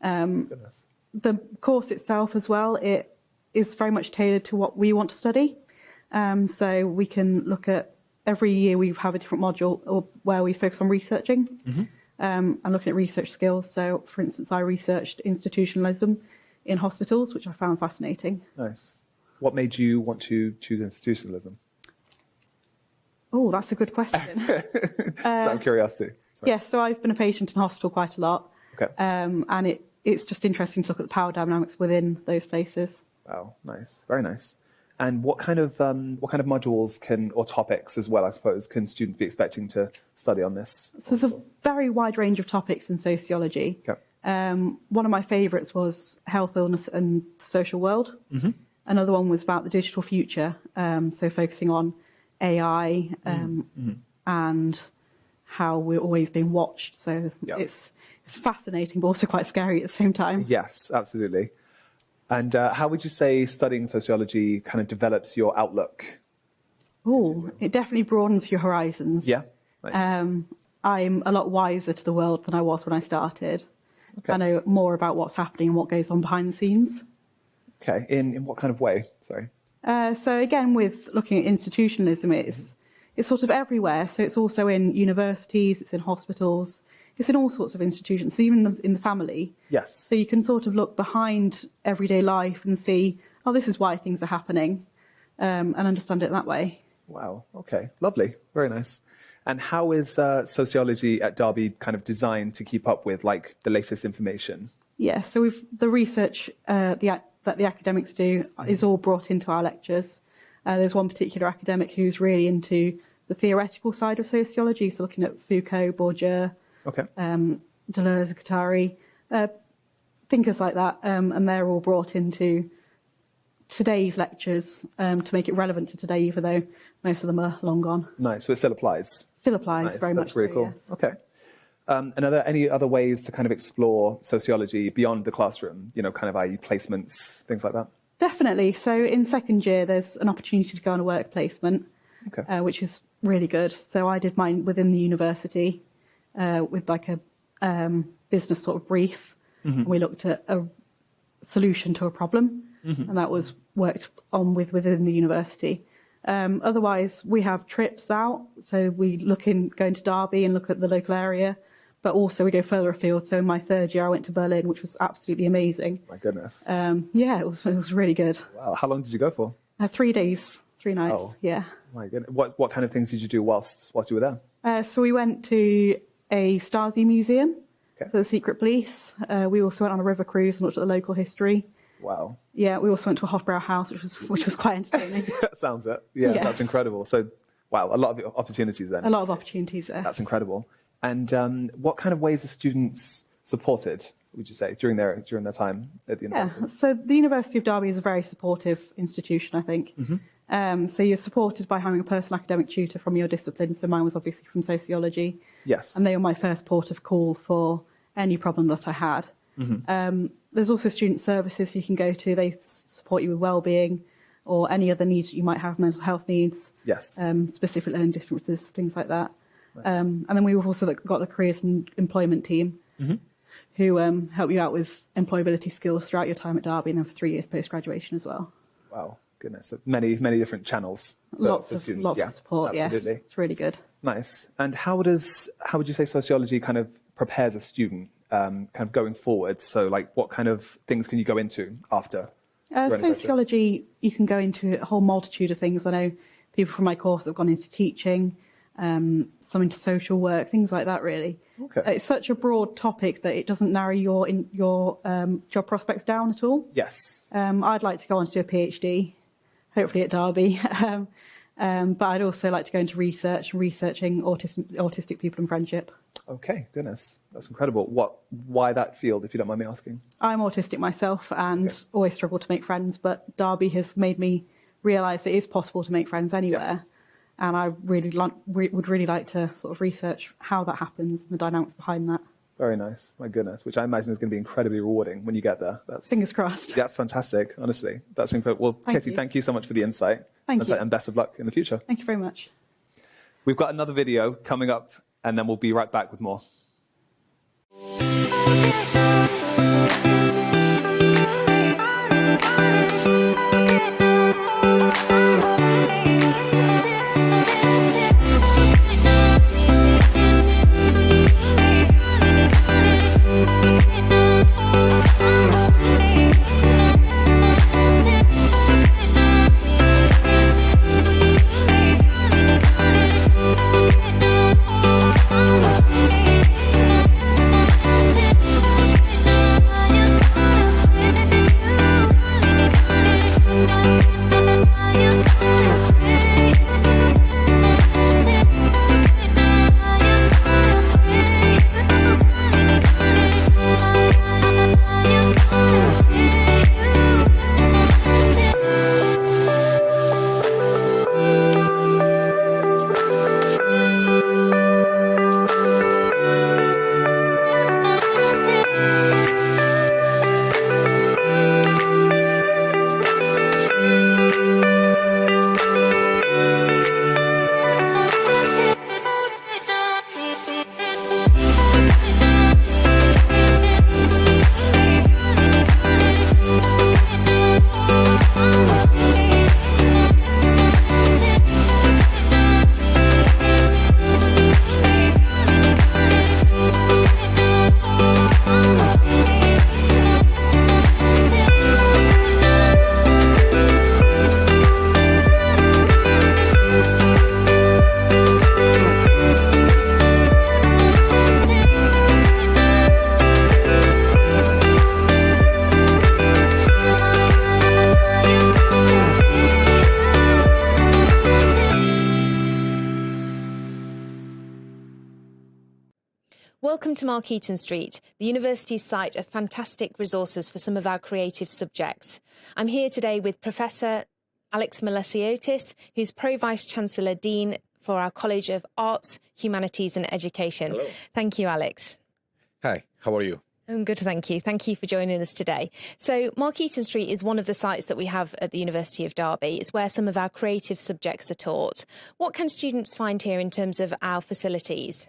The course itself as well, it is very much tailored to what we want to study. So we can look at, every year we have a different module where we focus on researching and looking at research skills. So, for instance, I researched institutionalism in hospitals, which I found fascinating. Nice. What made you want to choose institutionalism? Oh, that's a good question. Just out of curiosity. Sorry. Yes, so I've been a patient in hospital quite a lot. Okay. And it's just interesting to look at the power dynamics within those places. Wow, nice, very nice. And what kind of modules or topics as well, I suppose, can students be expecting to study on this? So there's a very wide range of topics in sociology. Okay. One of my favourites was health, illness and the social world. Another one was about the digital future, so focusing on AI and how we're always being watched. So it's fascinating, but also quite scary at the same time. Yes, absolutely. And how would you say studying sociology kind of develops your outlook? Oh, it definitely broadens your horizons. Yeah. Nice. I'm a lot wiser to the world than I was when I started. Okay. I know more about what's happening and what goes on behind the scenes. Okay. In what kind of way? Sorry. So again, with looking at institutionalism, it's sort of everywhere. So it's also in universities, it's in hospitals, it's in all sorts of institutions, even in the family. Yes. So you can sort of look behind everyday life and see, oh, this is why things are happening, and understand it that way. Wow. Okay. Lovely. Very nice. And how is sociology at Derby kind of designed to keep up with like the latest information? Yeah, so the research that the academics do is all brought into our lectures. There's one particular academic who's really into the theoretical side of sociology, so looking at Foucault, Bourdieu, Deleuze, Guattari, thinkers like that, and they're all brought into today's lectures to make it relevant to today, even though most of them are long gone. Nice. So it still applies? Still applies, nice. very That's much very so, cool. yes. Okay. And are there any other ways to kind of explore sociology beyond the classroom, you know, kind of i.e. placements, things like that? Definitely. So in second year, there's an opportunity to go on a work placement, which is really good. So I did mine within the university with like a business sort of brief. And we looked at a solution to a problem, and that was worked on within the university. Otherwise, we have trips out. So we go into Derby and look at the local area, but also we go further afield. So in my third year, I went to Berlin, which was absolutely amazing. My goodness. Yeah, it was really good. Wow. How long did you go for? 3 days, 3 nights. Oh. Yeah. My goodness. What kind of things did you do whilst you were there? So we went to a Stasi museum, so the secret police. We also went on a river cruise and looked at the local history. Wow. Yeah, we also went to a Hofbrau house, which was quite entertaining. That sounds it. Yeah, Yes. That's incredible. So, wow, a lot of opportunities then. A lot of opportunities there. That's incredible. And what kind of ways are students supported, would you say, during their time at the university? Yeah, so the University of Derby is a very supportive institution, I think. So you're supported by having a personal academic tutor from your discipline. So mine was obviously from sociology. Yes. And they were my first port of call for any problem that I had. There's also student services you can go to. They support you with wellbeing or any other needs that you might have, mental health needs, yes, specific learning differences, things like that. And then we've also got the careers and employment team who help you out with employability skills throughout your time at Derby and then for 3 years post-graduation as well. Wow, goodness. So many different channels for students. Lots of support, absolutely. Yes. It's really good. Nice. And how would you say sociology kind of prepares a student kind of going forward? So like what kind of things can you go into after? Sociology, you can go into a whole multitude of things. I know people from my course have gone into teaching, some into social work, things like that, really. It's such a broad topic that it doesn't narrow your job prospects down at all. Yes. I'd like to go on to do a PhD, hopefully at Derby. But I'd also like to go into researching autistic people and friendship. Okay, goodness. That's incredible. Why that field, if you don't mind me asking? I'm autistic myself and always struggle to make friends, but Derby has made me realise it is possible to make friends anywhere. Yes. And I would really like to sort of research how that happens and the dynamics behind that. Very nice. My goodness. Which I imagine is going to be incredibly rewarding when you get there. Fingers crossed. That's fantastic, honestly. That's incredible. Well, Katie, thank you so much for the insight. Thank you. And best of luck in the future. Thank you very much. We've got another video coming up, and then we'll be right back with more. welcome to Markeaton Street, the university's site of fantastic resources for some of our creative subjects. I'm here today with Professor Alex Melesiotis, who's Pro Vice-Chancellor Dean for our College of Arts, Humanities and Education. Hello. Thank you, Alex. Hi, how are you? I'm good, thank you. Thank you for joining us today. So Markeaton Street is one of the sites that we have at the University of Derby. It's where some of our creative subjects are taught. What can students find here in terms of our facilities?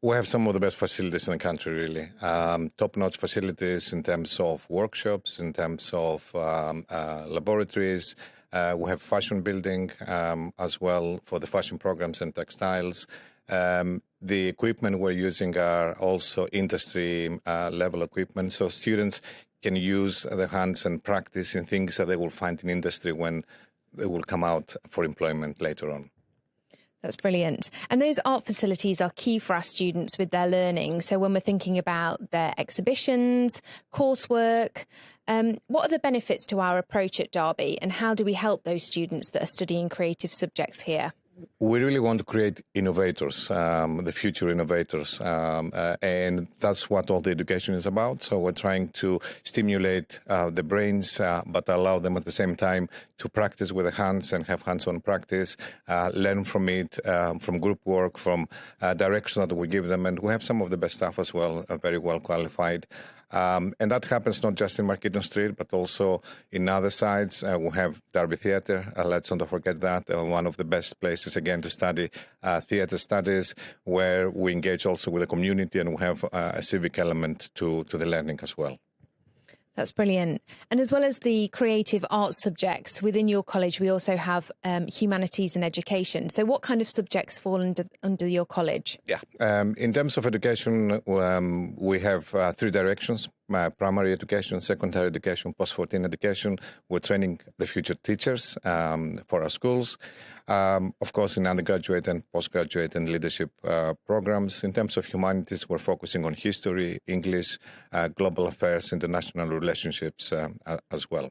We have some of the best facilities in the country, really. Top-notch facilities in terms of workshops, in terms of laboratories. We have fashion building as well for the fashion programs and textiles. The equipment we're using are also industry level equipment, so students can use their hands and practice in things that they will find in industry when they will come out for employment later on. That's brilliant. And those art facilities are key for our students with their learning. So when we're thinking about their exhibitions, coursework, what are the benefits to our approach at Derby, and how do we help those students that are studying creative subjects here? We really want to create innovators, the future innovators, and that's what all the education is about. So we're trying to stimulate the brains, but allow them at the same time to practice with the hands and have hands-on practice, learn from it, from group work, from directions that we give them. And we have some of the best staff as well, very well qualified. And that happens not just in Markeaton Street, but also in other sites. We have Derby Theatre. Let's not forget that. One of the best places, again, to study theatre studies, where we engage also with the community and we have a civic element to the learning as well. That's brilliant. And as well as the creative arts subjects, within your college, we also have humanities and education. So what kind of subjects fall under your college? Yeah. In terms of education, we have three directions: primary education, secondary education, post-14 education. We're training the future teachers for our schools. Of course, in undergraduate and postgraduate and leadership programs. In terms of humanities, we're focusing on history, English, global affairs, international relationships as well.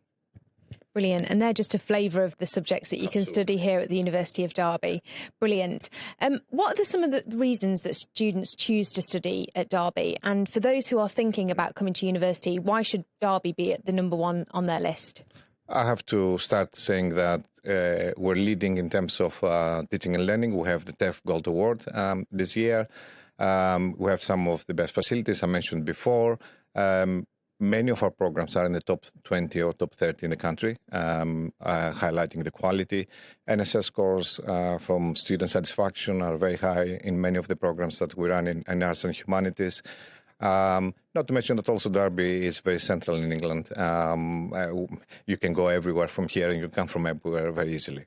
Brilliant. And they're just a flavour of the subjects that you can study here at the University of Derby. Brilliant. What are some of the reasons that students choose to study at Derby? And for those who are thinking about coming to university, why should Derby be at the number one on their list? I have to start saying that we're leading in terms of teaching and learning. We have the TEF Gold Award this year. We have some of the best facilities I mentioned before. Many of our programs are in the top 20 or top 30 in the country, highlighting the quality. NSS scores from student satisfaction are very high in many of the programs that we run in arts and humanities. Not to mention that also Derby is very central in England. You can go everywhere from here and you come from everywhere very easily.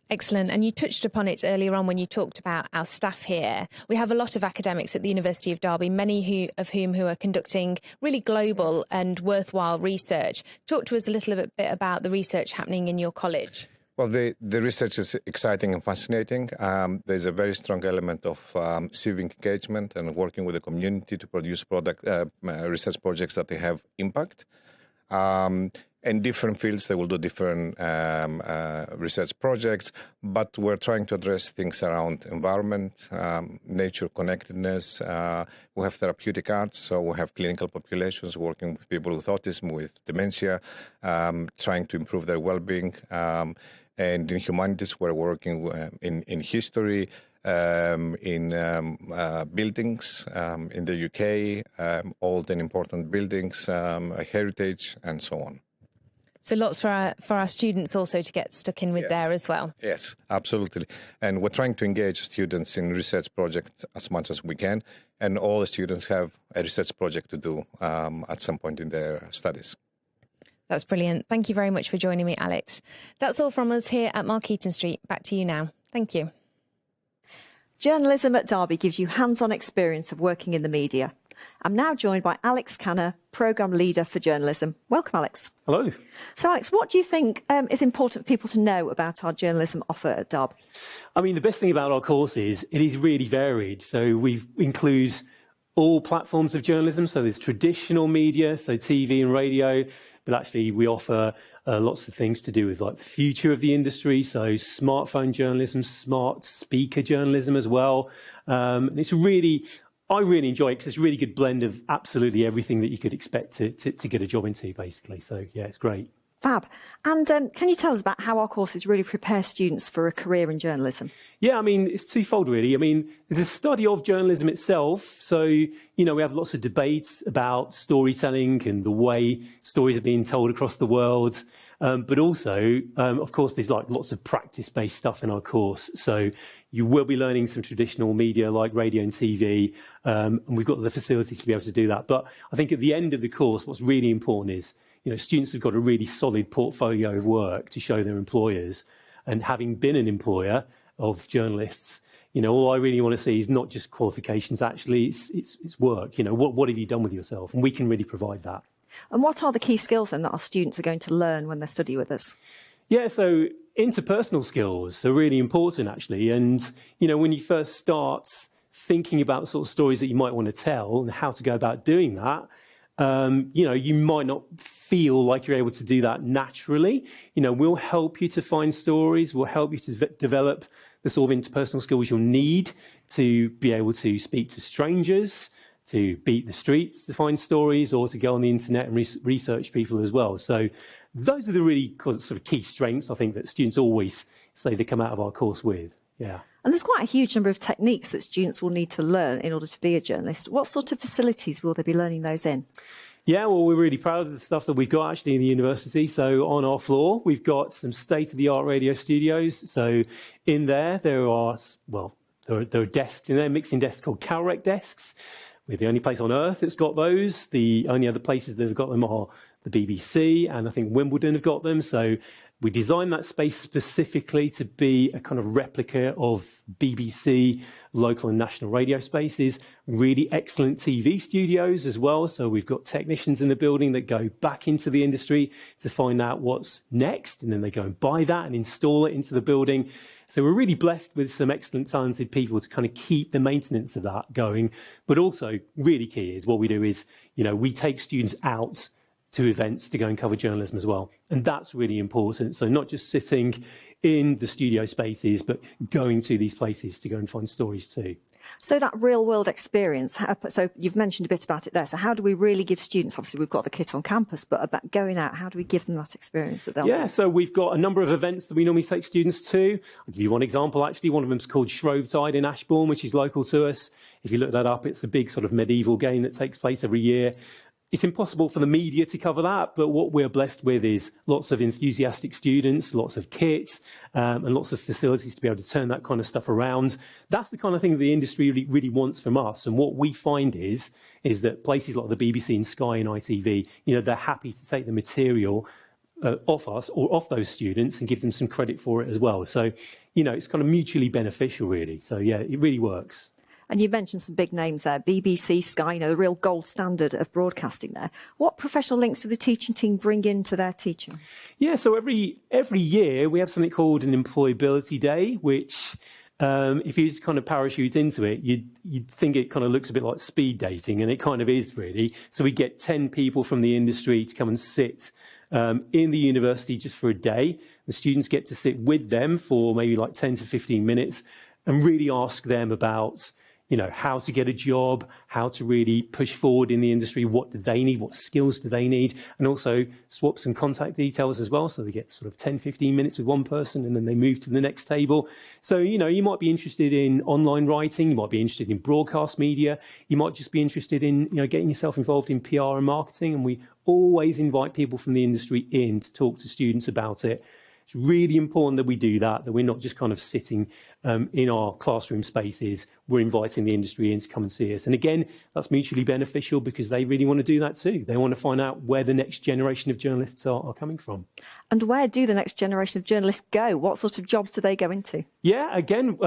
Excellent. And you touched upon it earlier on when you talked about our staff here. We have a lot of academics at the University of Derby, many of whom are conducting really global and worthwhile research. Talk to us a little bit about the research happening in your college. Well, the research is exciting and fascinating. There's a very strong element of civic engagement and working with the community to produce research projects that they have impact. In different fields, they will do different research projects, but we're trying to address things around environment, nature connectedness. We have therapeutic arts, so we have clinical populations working with people with autism, with dementia, trying to improve their well-being. And in humanities, we're working in history, in buildings in the UK, old and important buildings, heritage, and so on. So lots for our students also to get stuck in with there as well. Yes, absolutely. And we're trying to engage students in research projects as much as we can. And all the students have a research project to do at some point in their studies. That's brilliant. Thank you very much for joining me, Alex. That's all from us here at Markeaton Street. Back to you now. Thank you. Journalism at Derby gives you hands-on experience of working in the media. I'm now joined by Alex Canner, Programme Leader for Journalism. Welcome, Alex. Hello. So, Alex, what do you think is important for people to know about our journalism offer at Derby? I mean, the best thing about our course is it is really varied. So we include all platforms of journalism. So there's traditional media, so TV and radio, but actually we offer lots of things to do with like the future of the industry. So smartphone journalism, smart speaker journalism as well. And it's really I really enjoy it because it's a really good blend of absolutely everything that you could expect to get a job into, basically. So, yeah, it's great. Fab. And can you tell us about how our courses really prepare students for a career in journalism? Yeah, I mean, it's twofold, really. I mean, there's a study of journalism itself. So, you know, we have lots of debates about storytelling and the way stories are being told across the world. But also, of course, there's like lots of practice-based stuff in our course. So you will be learning some traditional media like radio and TV, and we've got the facilities to be able to do that. But I think at the end of the course, what's really important is, you know, students have got a really solid portfolio of work to show their employers. And having been an employer of journalists, you know, all I really want to see is not just qualifications, actually, it's work. You know, what have you done with yourself? And we can really provide that. And what are the key skills then that our students are going to learn when they study with us? Yeah, so interpersonal skills are really important, actually. And, you know, when you first start thinking about the sort of stories that you might want to tell and how to go about doing that, you know, you might not feel like you're able to do that naturally. You know, we'll help you to find stories. We'll help you to develop the sort of interpersonal skills you'll need to be able to speak to strangers, to beat the streets to find stories, or to go on the internet and research people as well. So those are the really sort of key strengths, I think, that students always say they come out of our course with. Yeah. And there's quite a huge number of techniques that students will need to learn in order to be a journalist. What sort of facilities will they be learning those in? Yeah, well, we're really proud of the stuff that we've got actually in the university. So on our floor, we've got some state-of-the-art radio studios. So in there are, well, there are desks in there, mixing desks called CalRec desks. We're the only place on earth that's got those. The only other places that have got them are the BBC, and I think Wimbledon have got them. So we designed that space specifically to be a kind of replica of BBC local and national radio spaces. Really excellent TV studios as well. So we've got technicians in the building that go back into the industry to find out what's next, and then they go and buy that and install it into the building. So we're really blessed with some excellent, talented people to kind of keep the maintenance of that going. But also, really key is what we do is, you know, we take students out to events to go and cover journalism as well. And that's really important. So not just sitting in the studio spaces, but going to these places to go and find stories too. So that real world experience, so you've mentioned a bit about it there. So how do we really give students, obviously we've got the kit on campus, but about going out, how do we give them that experience that they'll have? So we've got a number of events that we normally take students to. I'll give you one example actually. One of them's called Shrovetide in Ashbourne, which is local to us. If you look that up, it's a big sort of medieval game that takes place every year. It's impossible for the media to cover that, but what we're blessed with is lots of enthusiastic students, lots of kits, and lots of facilities to be able to turn that kind of stuff around. That's the kind of thing that the industry really wants from us. And what we find is that places like the BBC and Sky and ITV, you know, they're happy to take the material off us or off those students and give them some credit for it as well. So, you know, it's kind of mutually beneficial, really. So, yeah, it really works. And you mentioned some big names there, BBC, Sky, you know, the real gold standard of broadcasting there. What professional links do the teaching team bring into their teaching? Yeah, so every year we have something called an employability day, which if you just kind of parachute into it, you'd think it kind of looks a bit like speed dating, and it kind of is really. So we get 10 people from the industry to come and sit in the university just for a day. The students get to sit with them for maybe like 10 to 15 minutes and really ask them about, you know, how to get a job, how to really push forward in the industry, what do they need, what skills do they need, and also swap some contact details as well. So they get sort of 10, 15 minutes with one person and then they move to the next table. So, you know, you might be interested in online writing, you might be interested in broadcast media, you might just be interested in, you know, getting yourself involved in PR and marketing. And we always invite people from the industry in to talk to students about it. It's really important that we do that we're not just kind of sitting in our classroom spaces. We're inviting the industry in to come and see us. And again, that's mutually beneficial because they really want to do that too. They want to find out where the next generation of journalists are coming from. And where do the next generation of journalists go? What sort of jobs do they go into? Yeah, again,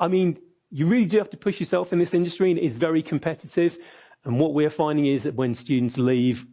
I mean, you really do have to push yourself in this industry, and it is very competitive. And what we're finding is that when students leave,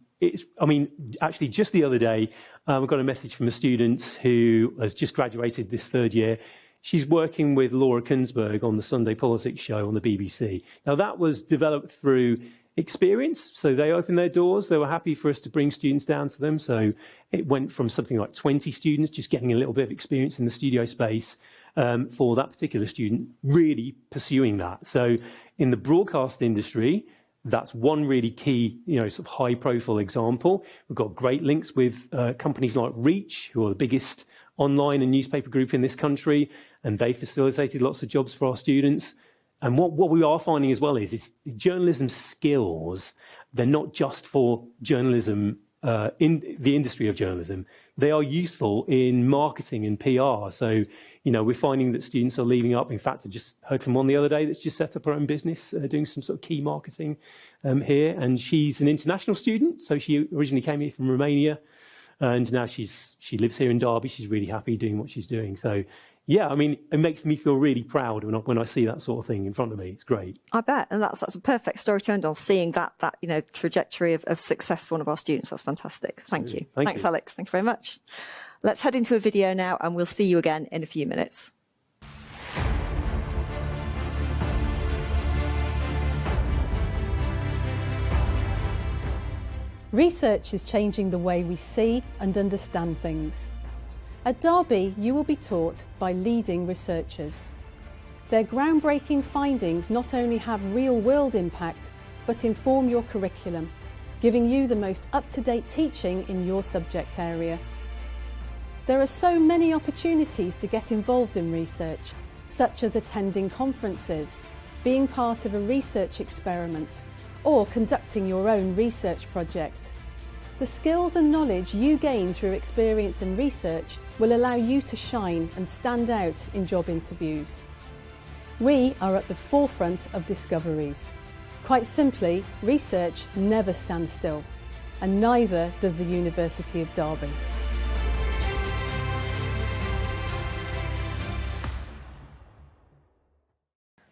actually just the other day, I got a message from a student who has just graduated this third year. She's working with Laura Kunsberg on the Sunday Politics show on the BBC. Now, that was developed through experience. So they opened their doors. They were happy for us to bring students down to them. So it went from something like 20 students just getting a little bit of experience in the studio space for that particular student, really pursuing that. So In the broadcast industry, that's one really key, sort of high-profile example. We've got great links with companies like Reach, who are the biggest online and newspaper group in this country, and they facilitated lots of jobs for our students. And what we are finding as well is journalism skills, they're not just for journalism, in the industry of journalism. They are useful in marketing and PR. So, we're finding that students are leaving up. In fact, I just heard from one the other day that's just set up her own business, doing some sort of key marketing here. And she's an international student. So she originally came here from Romania. And now she lives here in Derby. She's really happy doing what she's doing. So, yeah, I mean, it makes me feel really proud when I see that sort of thing in front of me. It's great. I bet, and that's a perfect story to end on. Seeing that trajectory of success for one of our students, that's fantastic. Thank you. Thanks, Alex. Thank you very much. Let's head into a video now, and we'll see you again in a few minutes. Research is changing the way we see and understand things. At Derby, you will be taught by leading researchers. Their groundbreaking findings not only have real-world impact, but inform your curriculum, giving you the most up-to-date teaching in your subject area. There are so many opportunities to get involved in research, such as attending conferences, being part of a research experiment, or conducting your own research project. The skills and knowledge you gain through experience and research will allow you to shine and stand out in job interviews. We are at the forefront of discoveries. Quite simply, research never stands still, and neither does the University of Derby.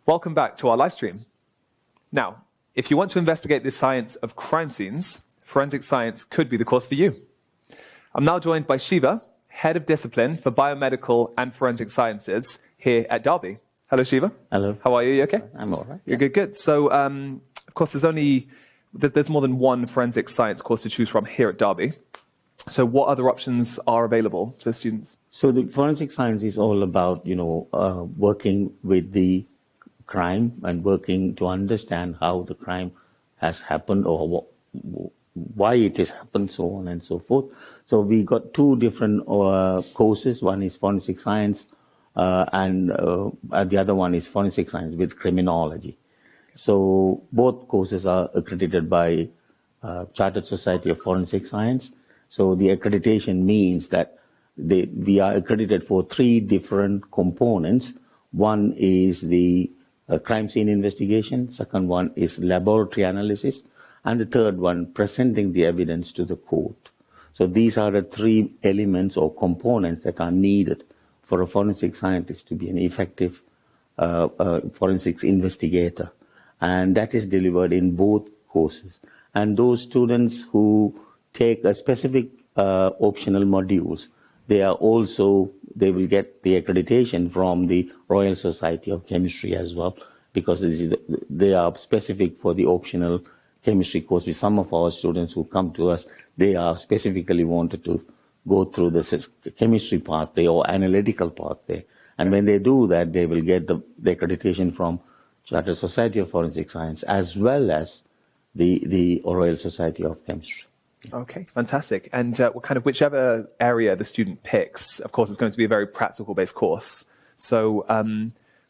Welcome back to our live stream. Now, if you want to investigate the science of crime scenes, forensic science could be the course for you. I'm now joined by Shiva, Head of Discipline for Biomedical and Forensic Sciences here at Derby. Hello, Shiva. Hello. How are you? You okay? I'm all right. You're good. So, of course, there's more than one forensic science course to choose from here at Derby. So what other options are available to students? So the forensic science is all about, working with the crime and working to understand how the crime has happened or why it has happened, so on and so forth. So we got two different courses. One is forensic science and the other one is forensic science with criminology. So both courses are accredited by Chartered Society of Forensic Science. So the accreditation means that we are accredited for three different components. One is the crime scene investigation, second one is laboratory analysis, and the third one, presenting the evidence to the court. So these are the three elements or components that are needed for a forensic scientist to be an effective forensics investigator. And that is delivered in both courses. And those students who take a specific optional modules, they will get the accreditation from the Royal Society of Chemistry as well, because they are specific for the optional chemistry course. With some of our students who come to us, they are specifically wanted to go through the chemistry pathway or analytical pathway. And when they do that, they will get the accreditation from Chartered Society of Forensic Science as well as the Royal Society of Chemistry. Okay, fantastic. And whichever area the student picks, of course, it's going to be a very practical-based course. So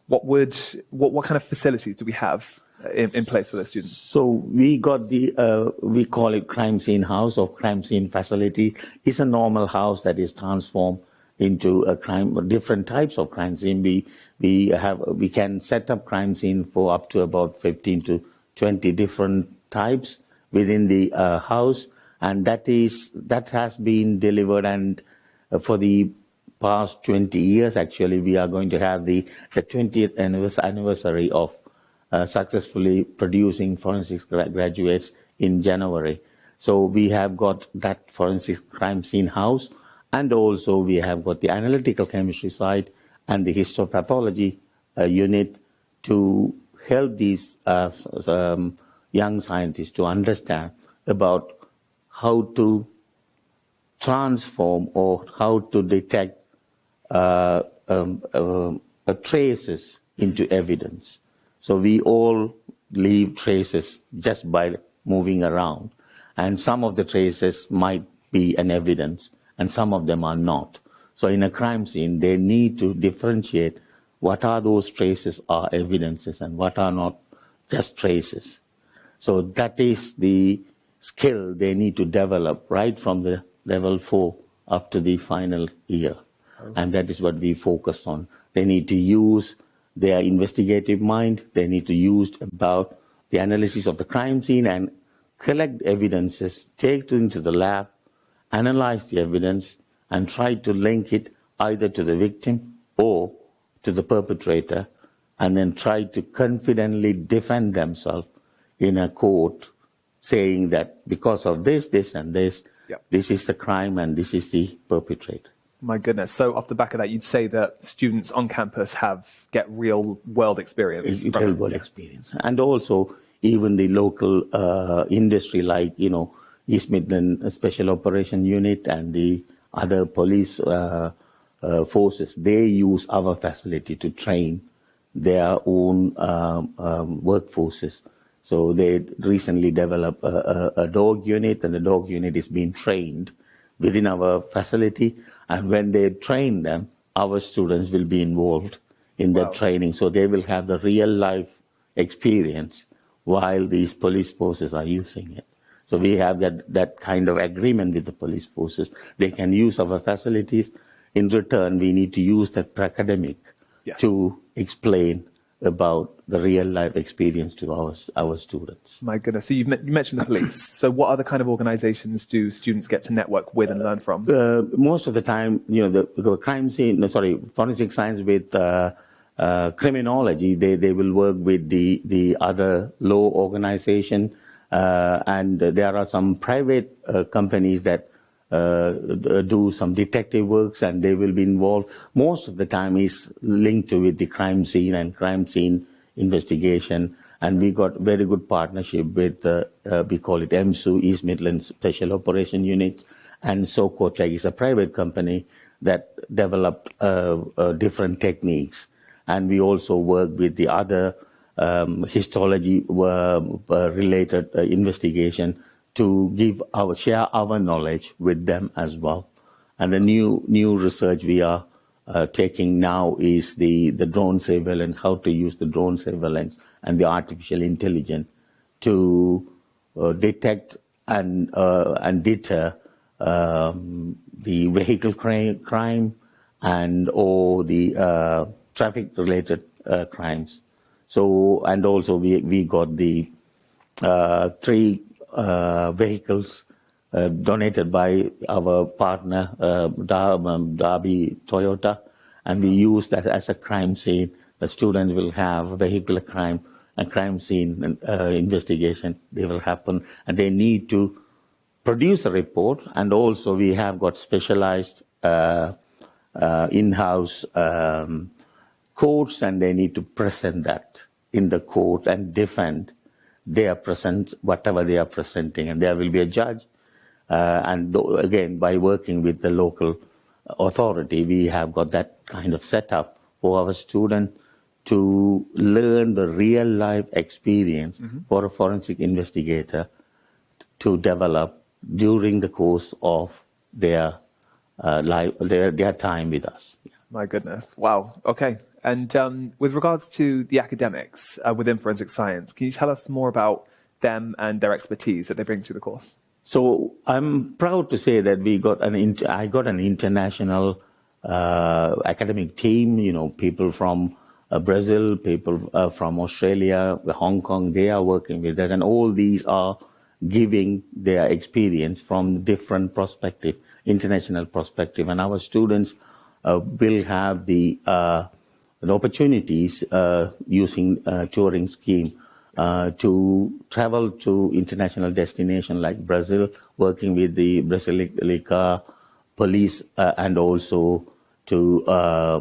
what kind of facilities do we have in place for the students? So we got we call it crime scene house or crime scene facility. It's a normal house that is transformed into different types of crime scene. We can set up crime scene for up to about 15 to 20 different types within the house. And that has been delivered, and for the past 20 years, actually, we are going to have the 20th anniversary of successfully producing forensics graduates in January. So we have got that forensic crime scene house, and also we have got the analytical chemistry side and the histopathology unit to help these young scientists to understand about how to transform or how to detect traces into evidence. So we all leave traces just by moving around. And some of the traces might be an evidence, and some of them are not. So in a crime scene, they need to differentiate what are those traces are evidences and what are not just traces. So that is the skill they need to develop right from the level 4 up to the final year. And that is what we focus on. They need to use their investigative mind. They need to use about the analysis of the crime scene and collect evidences, take it into the lab, analyze the evidence, and try to link it either to the victim or to the perpetrator, and then try to confidently defend themselves in a court, saying that because of this, this, and this, this is the crime and this is the perpetrator. My goodness. So off the back of that, you'd say that students on campus get real world experience. Real world experience. And also even the local industry like, East Midland Special Operation Unit and the other police forces, they use our facility to train their own workforces. So they recently developed a dog unit, and the dog unit is being trained within our facility. And when they train them, our students will be involved in that training. So they will have the real life experience while these police forces are using it. So we have that kind of agreement with the police forces. They can use our facilities. In return, we need to use that academic to explain about the real life experience to our students. My goodness. So you mentioned the police. So what other kind of organizations do students get to network with and learn from? Most of the time, the crime scene, forensic science with criminology, they will work with the other law organization. And there are some private companies that do some detective works, and they will be involved. Most of the time is linked with the crime scene and crime scene investigation. And we got very good partnership with, we call it EMSU, East Midlands Special Operation Unit, and Socotec is a private company that developed different techniques. And we also work with the other histology related investigation to share our knowledge with them as well. And the new research we are taking now is the drone surveillance, how to use the drone surveillance and the artificial intelligence to detect and deter the vehicle crime or the traffic related crimes. So, and also we got the 3 vehicles donated by our partner, Darby Toyota, and we use that as a crime scene. The students will have vehicular crime and crime scene investigation. They will happen, and they need to produce a report. And also we have got specialized in-house courts, and they need to present that in the court and defend whatever they are presenting, and there will be a judge. And again, by working with the local authority, we have got that kind of setup for our students to learn the real life experience for a forensic investigator to develop during the course of their time with us. My goodness. Wow. Okay. And with regards to the academics within forensic science, can you tell us more about them and their expertise that they bring to the course? So I'm proud to say that I got an international academic team, people from Brazil, people from Australia, Hong Kong, they are working with us, and all these are giving their experience from different perspective, international perspective, and our students will have the opportunities using touring scheme to travel to international destinations like Brazil, working with the Brazilian police, and also to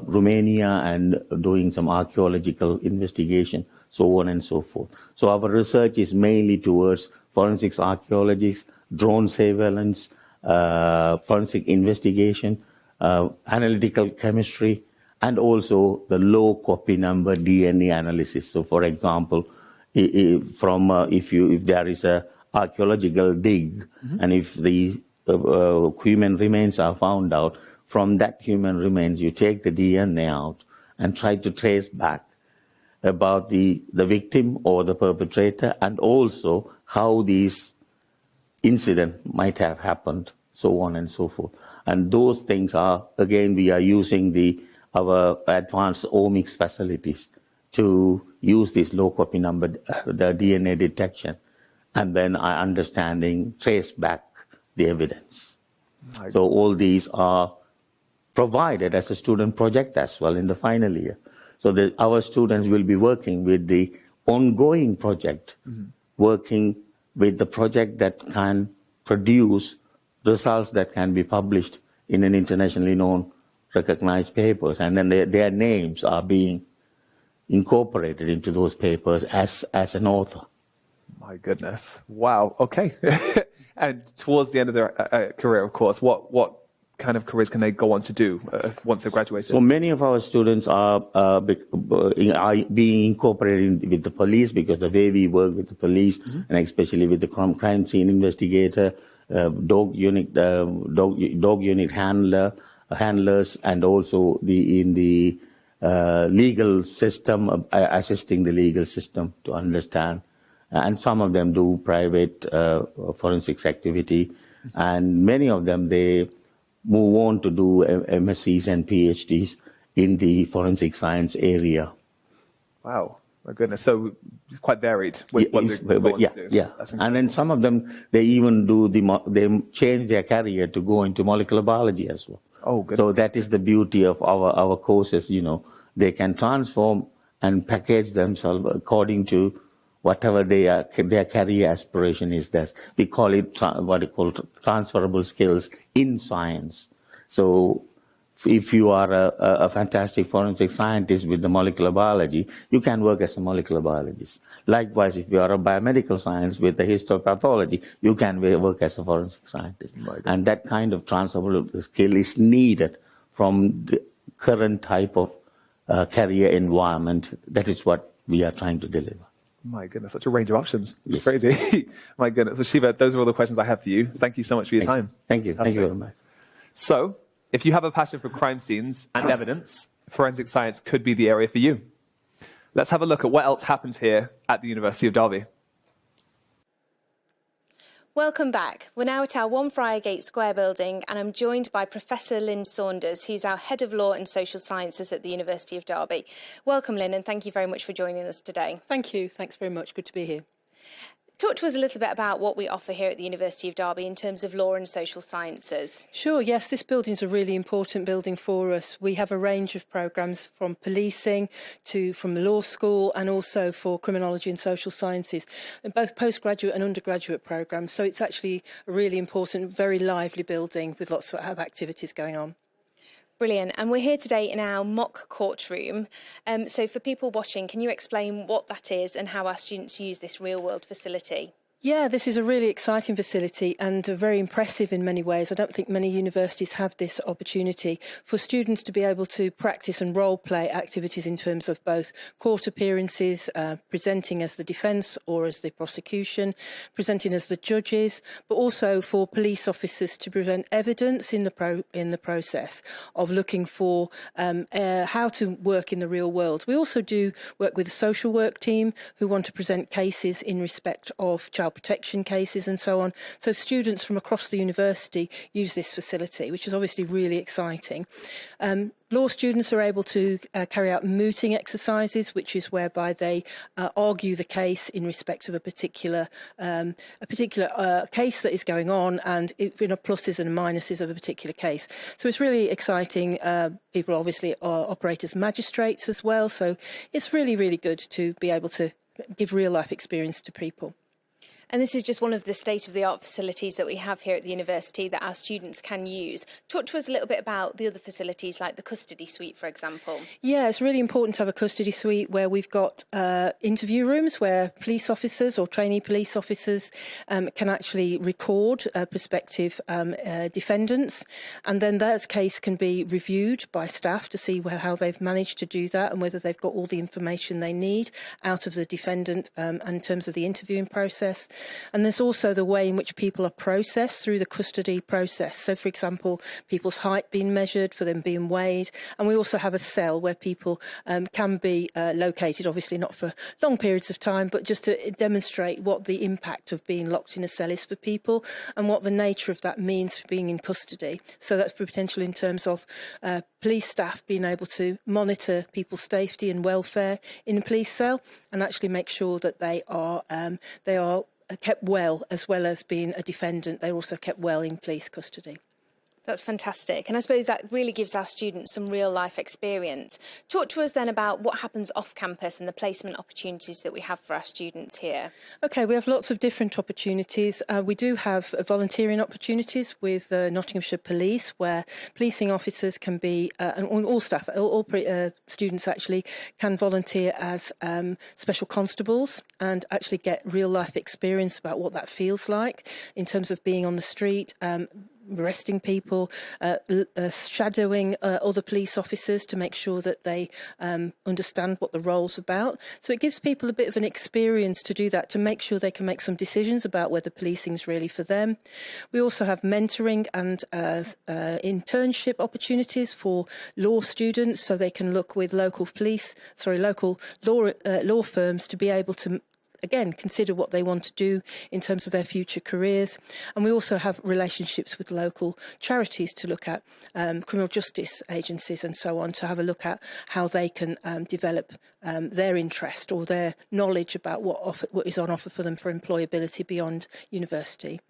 Romania and doing some archaeological investigation, so on and so forth. So our research is mainly towards forensics archaeology, drone surveillance, forensic investigation, analytical chemistry, and also the low copy number DNA analysis. So, for example, if there is a archaeological dig, and if the human remains are found out, from that human remains you take the DNA out and try to trace back about the victim or the perpetrator, and also how these incident might have happened, so on and so forth. And those things are, again, we are using our advanced omics facilities to use this low copy number, the DNA detection, and then understanding, trace back the evidence. So all these are provided as a student project as well in the final year. So that our students will be working with the ongoing project, working with the project that can produce results that can be published in an internationally known, recognized papers, and then their names are being incorporated into those papers as an author. My goodness. Wow. Okay. And towards the end of their career, of course, what kind of careers can they go on to do once they're graduated? So many of our students are being incorporated with the police, because the way we work with the police, and especially with the crime scene investigator, dog unit handlers, and also in the legal system, assisting the legal system to understand. And some of them do private forensics activity, and many of them, they move on to do MScs and PhDs in the forensic science area. Wow, my goodness. So it's quite varied with what they're going to do. Yeah. And then some of them, they even they change their career to go into molecular biology as well. Oh, goodness. So that is the beauty of our courses, They can transform and package themselves according to whatever their career aspiration is. We call it transferable skills in science. So if you are a fantastic forensic scientist with the molecular biology, you can work as a molecular biologist. Likewise, if you are a biomedical science with the histopathology, you can work as a forensic scientist. And that kind of transferable skill is needed from the current type of career environment. That is what we are trying to deliver. My goodness, such a range of options. It's crazy. My goodness. Well, Shiva, those are all the questions I have for you. Thank you so much for your time. Thank you. Thank you very much. So, if you have a passion for crime scenes and evidence, forensic science could be the area for you. Let's have a look at what else happens here at the University of Derby. Welcome back. We're now at our One Friargate Square building, and I'm joined by Professor Lynn Saunders, who's our Head of Law and Social Sciences at the University of Derby. Welcome, Lynn, and thank you very much for joining us today. Thank you. Thanks very much. Good to be here. Talk to us a little bit about what we offer here at the University of Derby in terms of law and social sciences. Sure, yes, this building's a really important building for us. We have a range of programmes from policing from the law school, and also for criminology and social sciences, and both postgraduate and undergraduate programmes. So it's actually a really important, very lively building with lots of activities going on. Brilliant. And we're here today in our mock courtroom. So for people watching, can you explain what that is and how our students use this real-world facility? Yeah, this is a really exciting facility and very impressive in many ways. I don't think many universities have this opportunity for students to be able to practice and role-play activities in terms of both court appearances, presenting as the defence or as the prosecution, presenting as the judges, but also for police officers to present evidence in the process of looking for how to work in the real world. We also do work with a social work team who want to present cases in respect of child protection cases and so on. So students from across the university use this facility, which is obviously really exciting. Law students are able to carry out mooting exercises, which is whereby they argue the case in respect of a particular case that is going on, and pluses and minuses of a particular case. So it's really exciting. People obviously operate as magistrates as well, so it's really, really good to be able to give real life experience to people. And this is just one of the state-of-the-art facilities that we have here at the university that our students can use. Talk to us a little bit about the other facilities, like the custody suite, for example. Yeah, it's really important to have a custody suite where we've got interview rooms where police officers or trainee police officers can actually record prospective defendants, and then their case can be reviewed by staff to see how they've managed to do that and whether they've got all the information they need out of the defendant in terms of the interviewing process. And there's also the way in which people are processed through the custody process. So, for example, people's height being measured, for them being weighed, and we also have a cell where people can be located, obviously not for long periods of time, but just to demonstrate what the impact of being locked in a cell is for people and what the nature of that means for being in custody. So that's potential in terms of police staff being able to monitor people's safety and welfare in a police cell and actually make sure that they are kept well as being a defendant. They're also kept well in police custody. That's fantastic. And I suppose that really gives our students some real life experience. Talk to us then about what happens off campus and the placement opportunities that we have for our students here. OK, we have lots of different opportunities. We do have volunteering opportunities with Nottinghamshire Police, where policing officers can be, and all staff, all students actually can volunteer as special constables and actually get real life experience about what that feels like in terms of being on the street, arresting people, shadowing other police officers to make sure that they understand what the role's about. So it gives people a bit of an experience to do that, to make sure they can make some decisions about whether policing's really for them. We also have mentoring and internship opportunities for law students, so they can look with local law firms to be able to again, consider what they want to do in terms of their future careers. And we also have relationships with local charities to look at criminal justice agencies and so on, to have a look at how they can develop their interest or their knowledge about what is on offer for them for employability beyond university.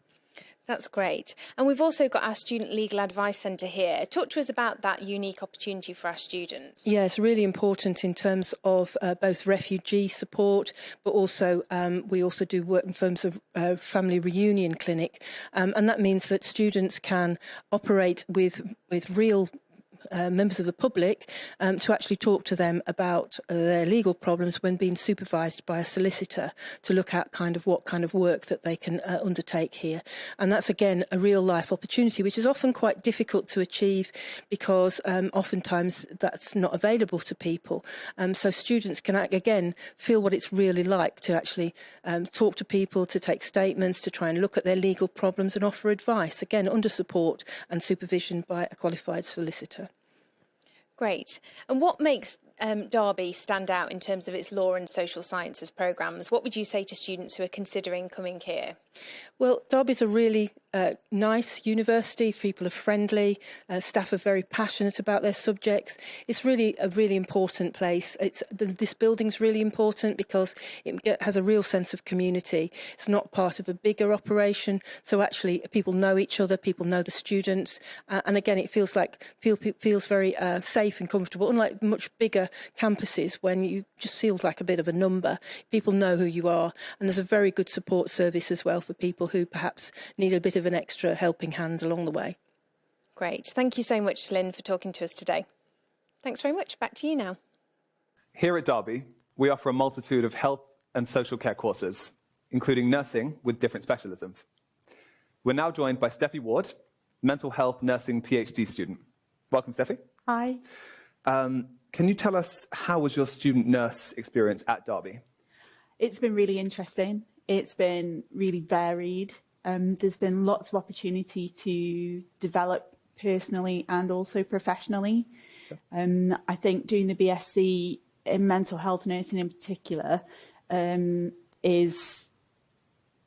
That's great. And we've also got our Student Legal Advice Centre here. Talk to us about that unique opportunity for our students. Yeah, it's really important in terms of both refugee support, but also we also do work in terms of family reunion clinic. And that means that students can operate with real members of the public to actually talk to them about their legal problems when being supervised by a solicitor, to look at what kind of work that they can undertake here. And that's again a real life opportunity, which is often quite difficult to achieve because oftentimes that's not available to people. So students can again feel what it's really like to actually talk to people, to take statements, to try and look at their legal problems and offer advice, again under support and supervision by a qualified solicitor. Great. And what makes Derby stand out in terms of its law and social sciences programmes? What would you say to students who are considering coming here? Well, Derby's a really nice university. People are friendly. Staff are very passionate about their subjects. It's really a really important place. This building's really important because it has a real sense of community. It's not part of a bigger operation. So actually people know each other, people know the students. And again, it feels very safe and comfortable, unlike much bigger campuses when you just feel like a bit of a number. People know who you are. And there's a very good support service as well for people who perhaps need a bit of an extra helping hand along the way. Great. Thank you so much, Lynn, for talking to us today. Thanks very much. Back to you now. Here at Derby, we offer a multitude of health and social care courses, including nursing with different specialisms. We're now joined by Steffi Ward, mental health nursing PhD student. Welcome, Steffi. Hi. Can you tell us how was your student nurse experience at Derby? It's been really interesting. It's been really varied. There's been lots of opportunity to develop personally and also professionally. I think doing the BSc in mental health nursing in particular is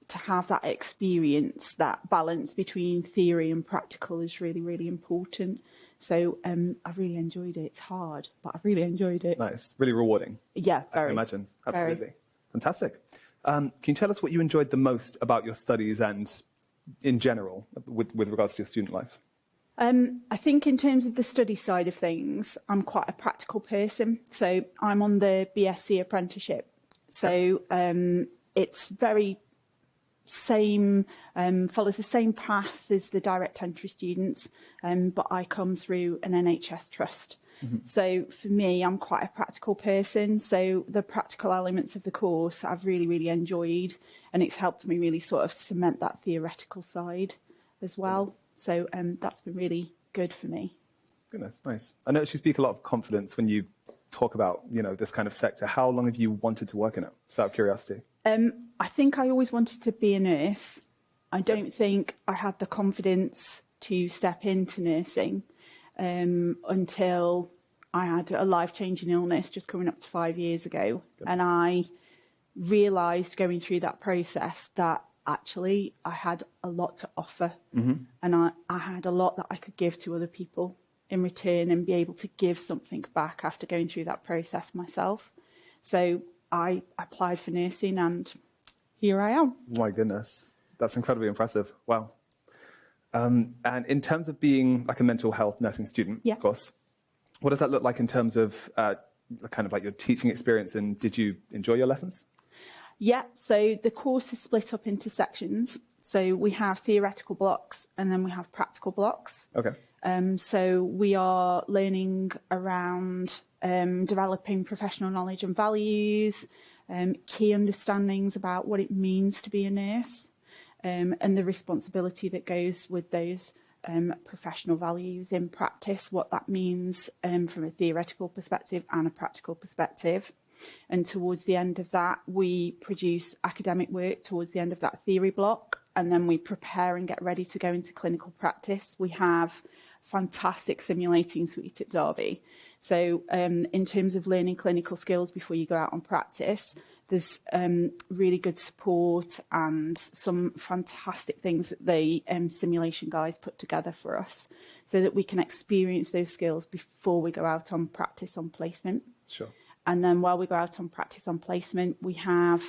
to have that experience, that balance between theory and practical is really, really important. So I've really enjoyed it. It's hard, but I've really enjoyed it. Nice. Really rewarding. Yeah, very. I can imagine. Absolutely. Very. Fantastic. Can you tell us what you enjoyed the most about your studies and in general with regards to your student life? I think in terms of the study side of things, I'm quite a practical person. So I'm on the BSc apprenticeship. So it's very follows the same path as the direct entry students, but I come through an NHS trust. So for me, I'm quite a practical person. So the practical elements of the course I've really, really enjoyed, and it's helped me really sort of cement that theoretical side as well. So that's been really good for me. Goodness, nice. I noticed you speak a lot of confidence when you talk about, this kind of sector. How long have you wanted to work in it? Just out of curiosity. I think I always wanted to be a nurse. I don't think I had the confidence to step into nursing until I had a life-changing illness just coming up to 5 years ago. Goodness. And I realised going through that process that actually I had a lot to offer, and I had a lot that I could give to other people in return and be able to give something back after going through that process myself. So I applied for nursing and here I am. My goodness, that's incredibly impressive. Wow. And in terms of being like a mental health nursing student, of course, what does that look like in terms of kind of like your teaching experience, and did you enjoy your lessons? Yeah, so the course is split up into sections. So we have theoretical blocks and then we have practical blocks. Okay. So we are learning around developing professional knowledge and values, key understandings about what it means to be a nurse, and the responsibility that goes with those professional values in practice, what that means from a theoretical perspective and a practical perspective. And towards the end of that, we produce academic work towards the end of that theory block, and then we prepare and get ready to go into clinical practice. We have fantastic simulating suite at Derby. So in terms of learning clinical skills before you go out on practice, there's really good support and some fantastic things that the simulation guys put together for us so that we can experience those skills before we go out on practice on placement. Sure. And then while we go out on practice on placement, we have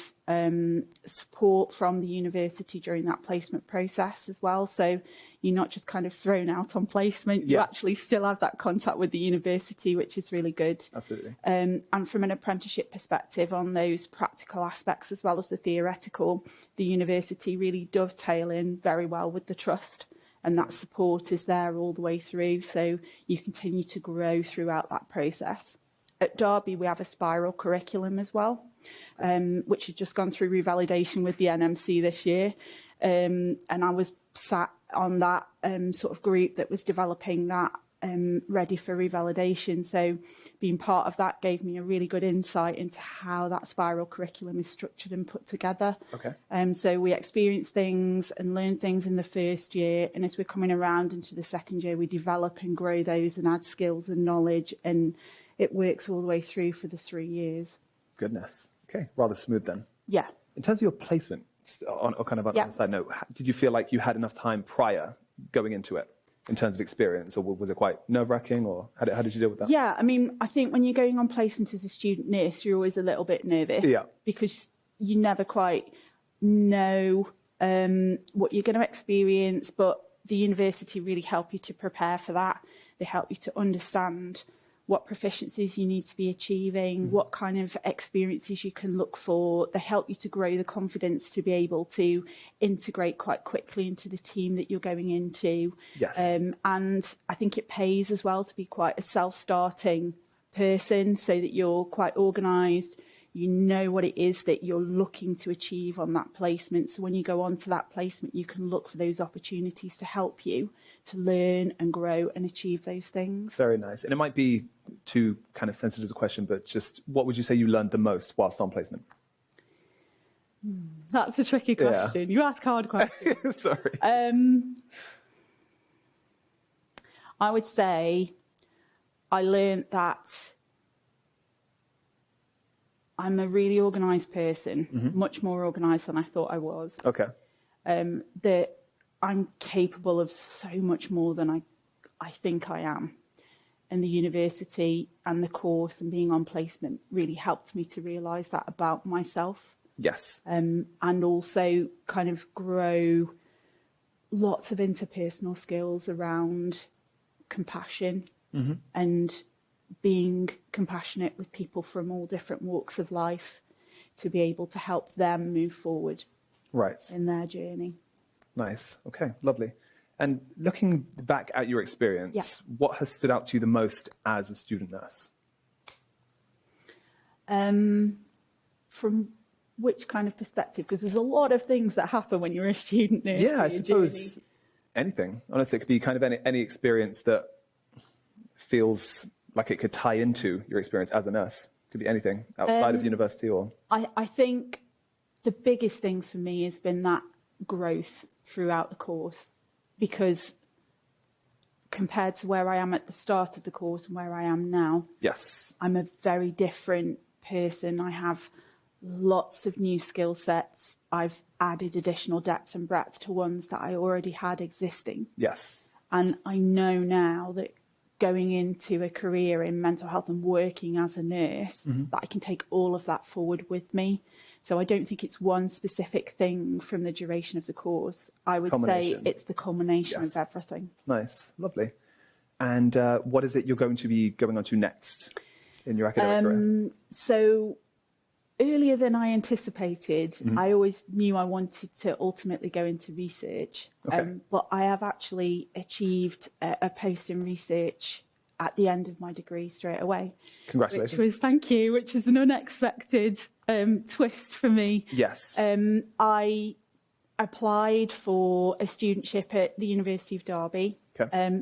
support from the university during that placement process as well. So you're not just kind of thrown out on placement, you actually still have that contact with the university, which is really good. Absolutely. And from an apprenticeship perspective on those practical aspects as well as the theoretical, the university really dovetail in very well with the trust. And that support is there all the way through. So you continue to grow throughout that process. At Derby, we have a spiral curriculum as well, which has just gone through revalidation with the NMC this year. And I was sat on that sort of group that was developing that ready for revalidation. So being part of that gave me a really good insight into how that spiral curriculum is structured and put together. Okay. So we experience things and learn things in the first year. And as we're coming around into the second year, we develop and grow those and add skills and knowledge, and it works all the way through for the 3 years. Goodness. Okay. Rather smooth then. Yeah. In terms of your placement, on a side note, did you feel like you had enough time prior going into it in terms of experience, or was it quite nerve-wracking, or how did you deal with that? Yeah, I mean, I think when you're going on placement as a student nurse, you're always a little bit nervous because you never quite know what you're going to experience, but the university really help you to prepare for that. They help you to understand what proficiencies you need to be achieving, what kind of experiences you can look for. They help you to grow the confidence to be able to integrate quite quickly into the team that you're going into. Yes. And I think it pays as well to be quite a self-starting person so that you're quite organised. You know what it is that you're looking to achieve on that placement. So when you go on to that placement, you can look for those opportunities to help you to learn and grow and achieve those things. Very nice. And it might be too kind of sensitive as a question, but just what would you say you learned the most whilst on placement? That's a tricky question. You ask hard questions. Sorry. I would say I learned that I'm a really organised person, much more organised than I thought I was. Okay. That I'm capable of so much more than I think I am. And the university and the course and being on placement really helped me to realise that about myself. Yes. And also kind of grow lots of interpersonal skills around compassion and being compassionate with people from all different walks of life to be able to help them move forward. Right. in their journey. Nice. Okay, lovely. And looking back at your experience, what has stood out to you the most as a student nurse? From which kind of perspective? Because there's a lot of things that happen when you're a student nurse. Yeah, I in your suppose journey. anything. Honestly, it could be kind of any experience that feels like it could tie into your experience as a nurse. It could be anything outside of university or... I think the biggest thing for me has been that growth throughout the course, because compared to where I am at the start of the course and where I am now, Yes. I'm a very different person. I have lots of new skill sets. I've added additional depth and breadth to ones that I already had existing. Yes. And I know now that going into a career in mental health and working as a nurse, that I can take all of that forward with me. So I don't think it's one specific thing from the duration of the course. I would say it's the culmination of everything. Nice. Lovely. And what is it you're going to be going on to next in your academic career? So earlier than I anticipated, I always knew I wanted to ultimately go into research. But I have actually achieved a post in research at the end of my degree straight away. Congratulations. Thank you, which is an unexpected twist for me. Yes. I applied for a studentship at the University of Derby.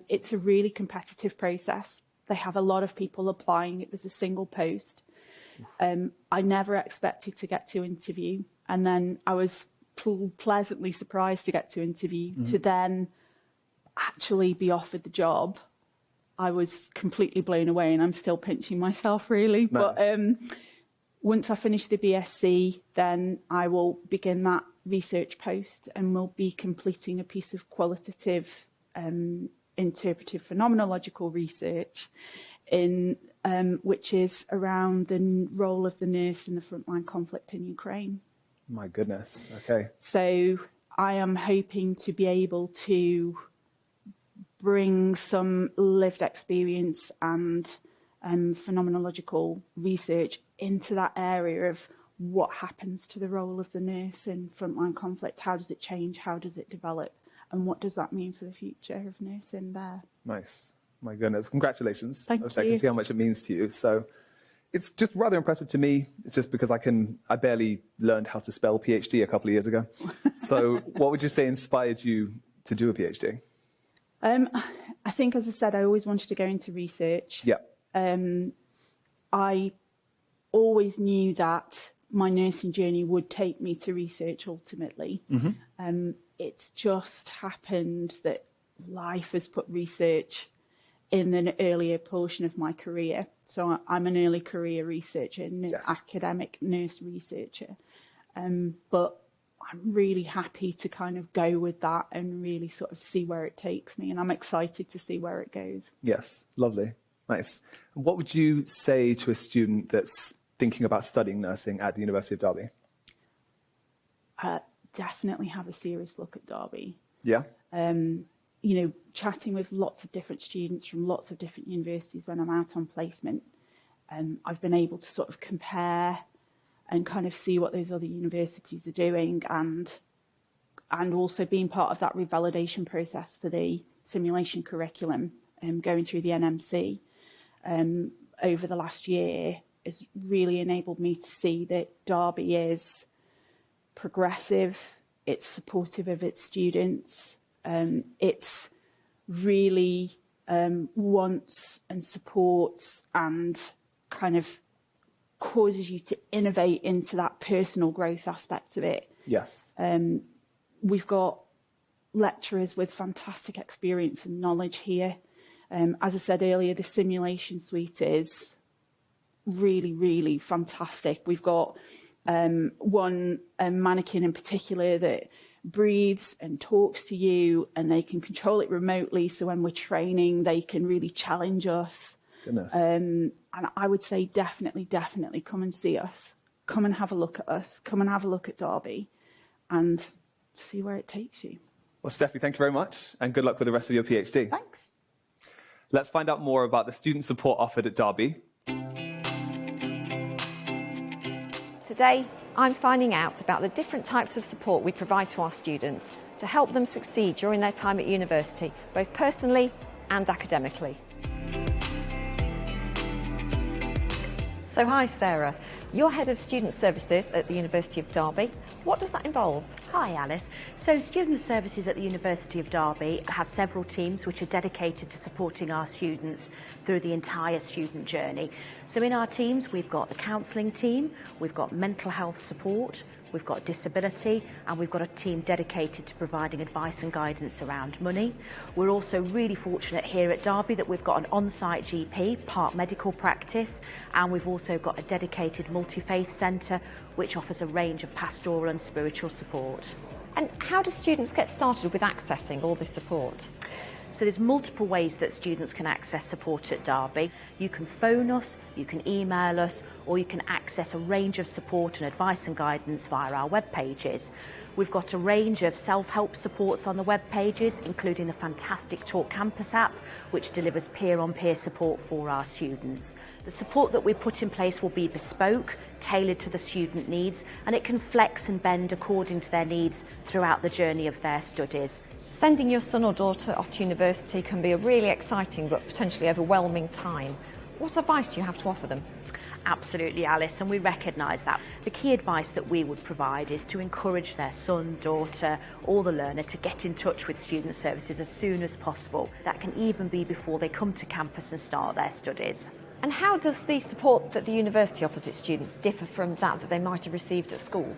It's a really competitive process. They have a lot of people applying. It was a single post. I never expected to get to interview, and then I was pleasantly surprised to get to interview. To then actually be offered the job, I was completely blown away, and I'm still pinching myself really. Nice. But once I finish the BSc, then I will begin that research post, and we'll be completing a piece of qualitative interpretive phenomenological research in which is around the role of the nurse in the frontline conflict in Ukraine. My goodness. Okay. So I am hoping to be able to bring some lived experience and phenomenological research into that area of what happens to the role of the nurse in frontline conflict. How does it change? How does it develop? And what does that mean for the future of nursing there? Nice. My goodness. Congratulations. Thank I you. can see how much it means to you. So it's just rather impressive to me. It's just because I barely learned how to spell PhD a couple of years ago. So what would you say inspired you to do a PhD? I think, as I said, I always wanted to go into research. Yeah. I always knew that my nursing journey would take me to research ultimately. It's just happened that life has put research in an earlier portion of my career. So I'm an early career researcher, academic nurse researcher. But I'm really happy to kind of go with that and really sort of see where it takes me. And I'm excited to see where it goes. Yes. Lovely. Nice. What would you say to a student that's thinking about studying nursing at the University of Derby? Definitely have a serious look at Derby. Yeah. You know, chatting with lots of different students from lots of different universities when I'm out on placement, I've been able to sort of compare and kind of see what those other universities are doing, and also being part of that revalidation process for the simulation curriculum, going through the NMC over the last year has really enabled me to see that Derby is progressive, it's supportive of its students, it's really wants and supports and kind of causes you to innovate into that personal growth aspect of it. Yes. We've got lecturers with fantastic experience and knowledge here. As I said earlier, the simulation suite is really, really fantastic. We've got one mannequin in particular that breathes and talks to you, and they can control it remotely. So when we're training, they can really challenge us. Goodness. And I would say definitely come and see us. Come and have a look at us. Come and have a look at Derby and see where it takes you. Well, Steffi, thank you very much, and good luck with the rest of your PhD. Thanks. Let's find out more about the student support offered at Derby. Today, I'm finding out about the different types of support we provide to our students to help them succeed during their time at university, both personally and academically. So hi Sarah, you're Head of Student Services at the University of Derby. What does that involve? Hi Alice. So Student Services at the University of Derby has several teams which are dedicated to supporting our students through the entire student journey. So in our teams we've got the counselling team, we've got mental health support, we've got disability, and we've got a team dedicated to providing advice and guidance around money. We're also really fortunate here at Derby that we've got an on-site GP, part medical practice, and we've also got a dedicated multi-faith centre which offers a range of pastoral and spiritual support. And how do students get started with accessing all this support? So there's multiple ways that students can access support at Derby. You can phone us, you can email us, or you can access a range of support and advice and guidance via our web pages. We've got a range of self-help supports on the web pages, including the fantastic Talk Campus app, which delivers peer-on-peer support for our students. The support that we put in place will be bespoke, tailored to the student needs, and it can flex and bend according to their needs throughout the journey of their studies. Sending your son or daughter off to university can be a really exciting but potentially overwhelming time. What advice do you have to offer them? Absolutely, Alice, and we recognise that. The key advice that we would provide is to encourage their son, daughter or the learner to get in touch with Student Services as soon as possible. That can even be before they come to campus and start their studies. And how does the support that the university offers its students differ from that they might have received at school?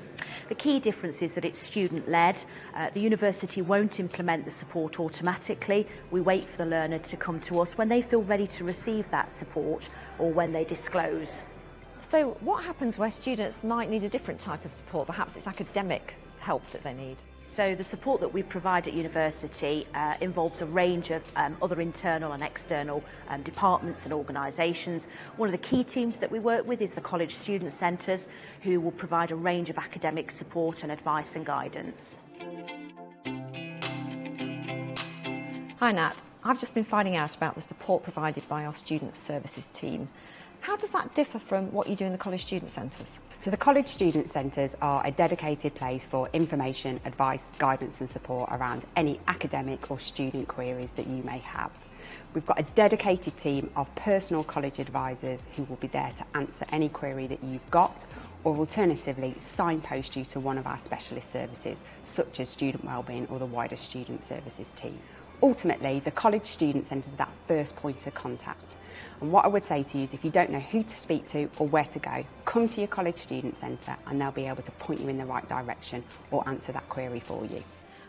The key difference is that it's student-led. The university won't implement the support automatically. We wait for the learner to come to us when they feel ready to receive that support or when they disclose. So what happens where students might need a different type of support? Perhaps it's academic help that they need. So the support that we provide at university involves a range of other internal and external departments and organisations. One of the key teams that we work with is the College Student Centres, who will provide a range of academic support and advice and guidance. Hi Nat, I've just been finding out about the support provided by our Student Services team. How does that differ from what you do in the College Student Centres? So the College Student Centres are a dedicated place for information, advice, guidance and support around any academic or student queries that you may have. We've got a dedicated team of personal college advisors who will be there to answer any query that you've got, or alternatively signpost you to one of our specialist services such as Student Wellbeing or the wider Student Services team. Ultimately, the College Student Centre is that first point of contact. And what I would say to you is if you don't know who to speak to or where to go, come to your College Student Centre and they'll be able to point you in the right direction or answer that query for you.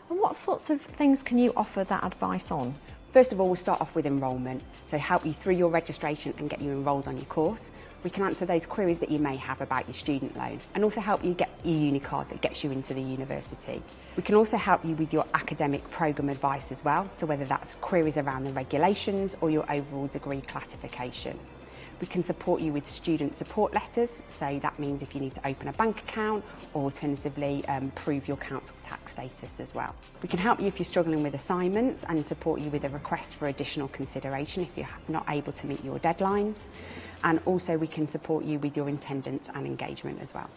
And what sorts of things can you offer that advice on? First of all, we'll start off with enrolment, so help you through your registration and get you enrolled on your course. We can answer those queries that you may have about your student loan and also help you get your uni card that gets you into the university. We can also help you with your academic programme advice as well, so whether that's queries around the regulations or your overall degree classification. We can support you with student support letters, so that means if you need to open a bank account or alternatively prove your council tax status as well. We can help you if you're struggling with assignments and support you with a request for additional consideration if you're not able to meet your deadlines. And also we can support you with your attendance and engagement as well.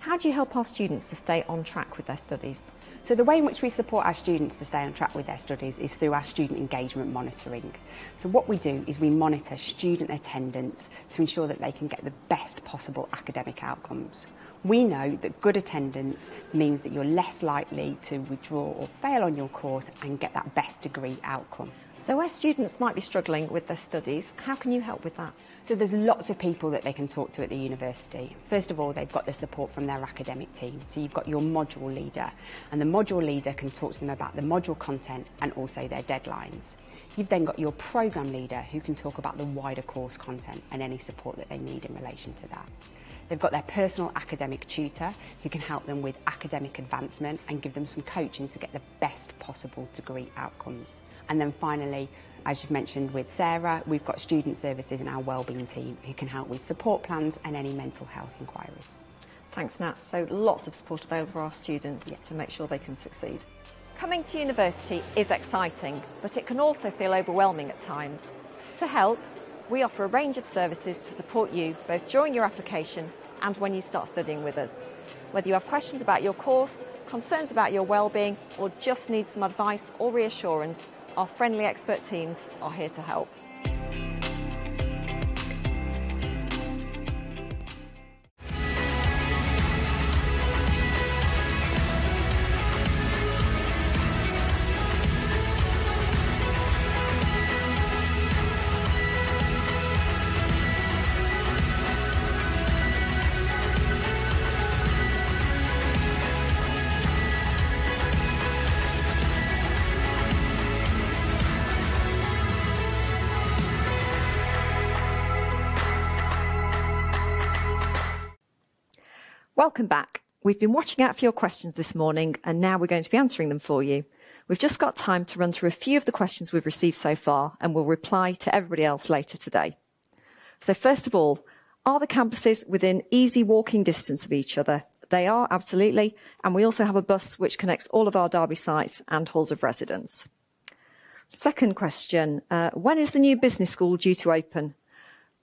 How do you help our students to stay on track with their studies? So the way in which we support our students to stay on track with their studies is through our student engagement monitoring. So what we do is we monitor student attendance to ensure that they can get the best possible academic outcomes. We know that good attendance means that you're less likely to withdraw or fail on your course and get that best degree outcome. So where students might be struggling with their studies, how can you help with that? So there's lots of people that they can talk to at the university. First of all, they've got the support from their academic team. So you've got your module leader, and the module leader can talk to them about the module content and also their deadlines. You've then got your programme leader who can talk about the wider course content and any support that they need in relation to that. They've got their personal academic tutor who can help them with academic advancement and give them some coaching to get the best possible degree outcomes. And then finally, as you've mentioned with Sarah, we've got student services in our wellbeing team who can help with support plans and any mental health inquiries. Thanks, Nat. So lots of support available for our students to make sure they can succeed. Coming to university is exciting, but it can also feel overwhelming at times. To help, we offer a range of services to support you both during your application and when you start studying with us. Whether you have questions about your course, concerns about your well-being, or just need some advice or reassurance, our friendly expert teams are here to help. Welcome back. We've been watching out for your questions this morning, and now we're going to be answering them for you. We've just got time to run through a few of the questions we've received so far, and we'll reply to everybody else later today. So first of all, are the campuses within easy walking distance of each other? They are, absolutely, and we also have a bus which connects all of our Derby sites and halls of residence. Second question, when is the new business school due to open?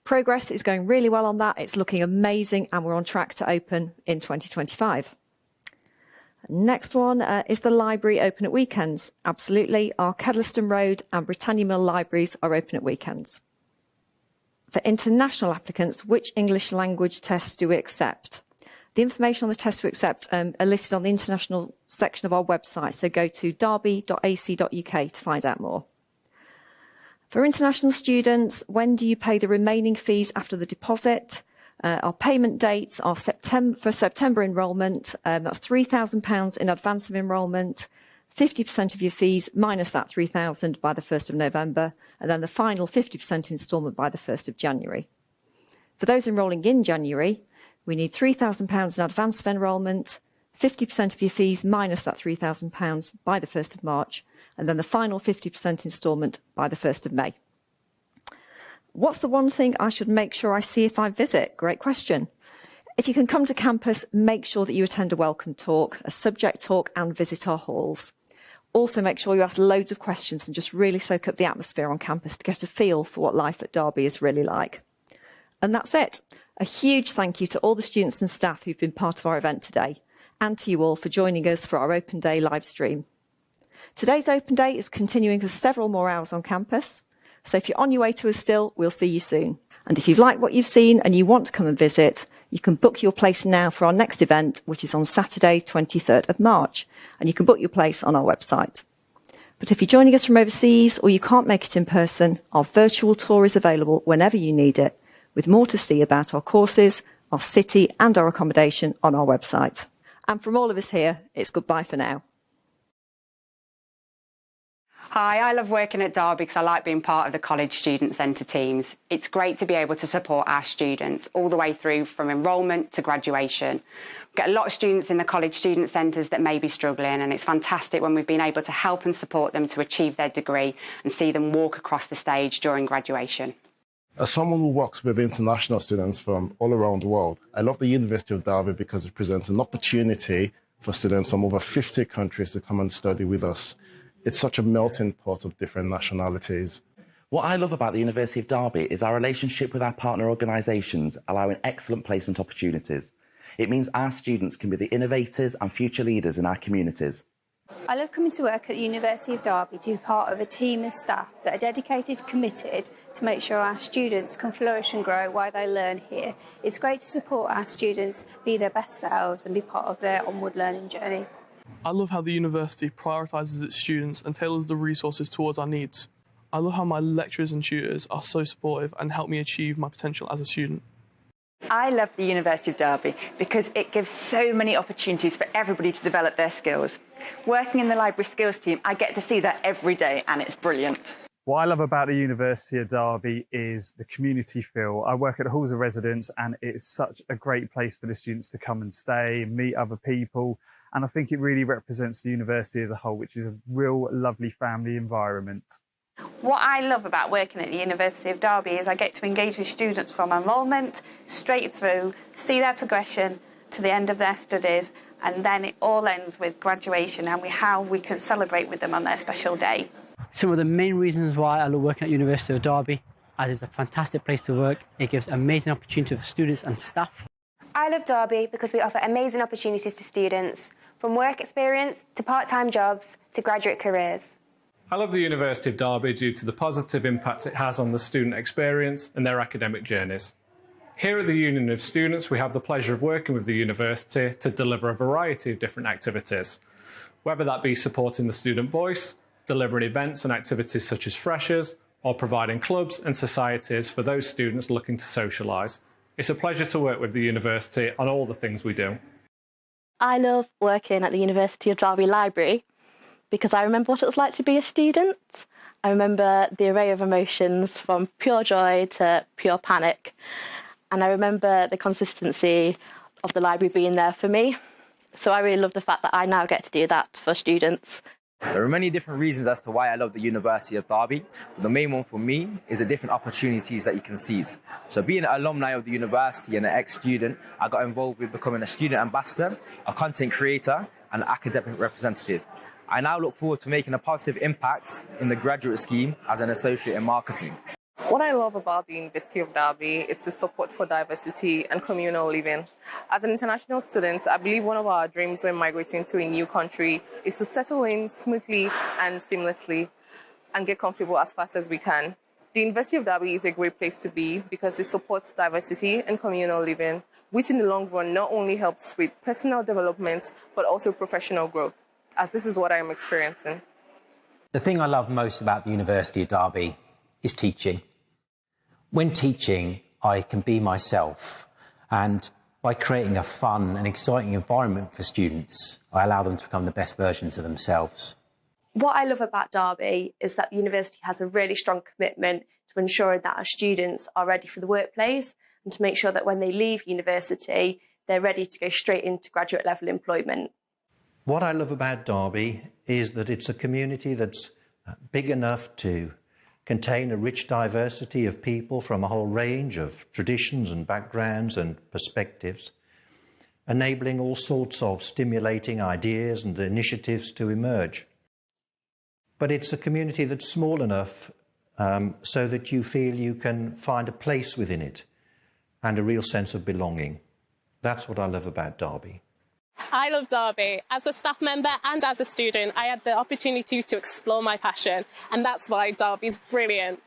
Progress is going really well on that. It's looking amazing, and we're on track to open in 2025. Next one, is the library open at weekends? Absolutely. Our Kedleston Road and Britannia Mill libraries are open at weekends. For international applicants, which English language tests do we accept? The information on the tests we accept are listed on the international section of our website, so go to derby.ac.uk to find out more. For international students, when do you pay the remaining fees after the deposit? Our payment dates are for September enrolment. That's £3,000 in advance of enrolment, 50% of your fees minus that £3,000 by the 1st of November, and then the final 50% instalment by the 1st of January. For those enrolling in January, we need £3,000 in advance of enrolment, 50% of your fees minus that £3,000 by the 1st of March, and then the final 50% instalment by the 1st of May. What's the one thing I should make sure I see if I visit? Great question. If you can come to campus, make sure that you attend a welcome talk, a subject talk, and visit our halls. Also make sure you ask loads of questions and just really soak up the atmosphere on campus to get a feel for what life at Derby is really like. And that's it. A huge thank you to all the students and staff who've been part of our event today, and to you all for joining us for our Open Day live stream. Today's Open Day is continuing for several more hours on campus, so if you're on your way to us still, we'll see you soon. And if you've liked what you've seen and you want to come and visit, you can book your place now for our next event, which is on Saturday, 23rd of March, and you can book your place on our website. But if you're joining us from overseas or you can't make it in person, our virtual tour is available whenever you need it, with more to see about our courses, our city and our accommodation on our website. And from all of us here, it's goodbye for now. Hi, I love working at Derby because I like being part of the College Student Centre teams. It's great to be able to support our students all the way through from enrolment to graduation. We get a lot of students in the College Student Centres that may be struggling, and it's fantastic when we've been able to help and support them to achieve their degree and see them walk across the stage during graduation. As someone who works with international students from all around the world, I love the University of Derby because it presents an opportunity for students from over 50 countries to come and study with us. It's such a melting pot of different nationalities. What I love about the University of Derby is our relationship with our partner organisations, allowing excellent placement opportunities. It means our students can be the innovators and future leaders in our communities. I love coming to work at the University of Derby to be part of a team of staff that are dedicated, committed to make sure our students can flourish and grow while they learn here. It's great to support our students be their best selves and be part of their onward learning journey. I love how the university prioritises its students and tailors the resources towards our needs. I love how my lecturers and tutors are so supportive and help me achieve my potential as a student. I love the University of Derby because it gives so many opportunities for everybody to develop their skills. Working in the library skills team, I get to see that every day and it's brilliant. What I love about the University of Derby is the community feel. I work at the halls of residence and it's such a great place for the students to come and stay and meet other people. And I think it really represents the university as a whole, which is a real lovely family environment. What I love about working at the University of Derby is I get to engage with students from enrolment straight through, see their progression to the end of their studies, and then it all ends with graduation and how we can celebrate with them on their special day. Some of the main reasons why I love working at University of Derby, as it's a fantastic place to work. It gives amazing opportunity for students and staff. I love Derby because we offer amazing opportunities to students, from work experience to part-time jobs to graduate careers. I love the University of Derby due to the positive impact it has on the student experience and their academic journeys. Here at the Union of Students, we have the pleasure of working with the university to deliver a variety of different activities, whether that be supporting the student voice, delivering events and activities such as Freshers, or providing clubs and societies for those students looking to socialise. It's a pleasure to work with the university on all the things we do. I love working at the University of Derby Library because I remember what it was like to be a student. I remember the array of emotions from pure joy to pure panic. And I remember the consistency of the library being there for me. So I really love the fact that I now get to do that for students. There are many different reasons as to why I love the University of Derby. The main one for me is the different opportunities that you can seize. So being an alumni of the university and an ex-student, I got involved with becoming a student ambassador, a content creator, and an academic representative. I now look forward to making a positive impact in the graduate scheme as an associate in marketing. What I love about the University of Derby is the support for diversity and communal living. As an international student, I believe one of our dreams when migrating to a new country is to settle in smoothly and seamlessly and get comfortable as fast as we can. The University of Derby is a great place to be because it supports diversity and communal living, which in the long run not only helps with personal development, but also professional growth, as this is what I am experiencing. The thing I love most about the University of Derby is teaching. When teaching, I can be myself, and by creating a fun and exciting environment for students, I allow them to become the best versions of themselves. What I love about Derby is that the university has a really strong commitment to ensuring that our students are ready for the workplace and to make sure that when they leave university, they're ready to go straight into graduate level employment. What I love about Derby is that it's a community that's big enough to contain a rich diversity of people from a whole range of traditions and backgrounds and perspectives, enabling all sorts of stimulating ideas and initiatives to emerge. But it's a community that's small enough so that you feel you can find a place within it and a real sense of belonging. That's what I love about Derby. I love Derby. As a staff member and as a student, I had the opportunity to explore my passion, and that's why Derby's brilliant.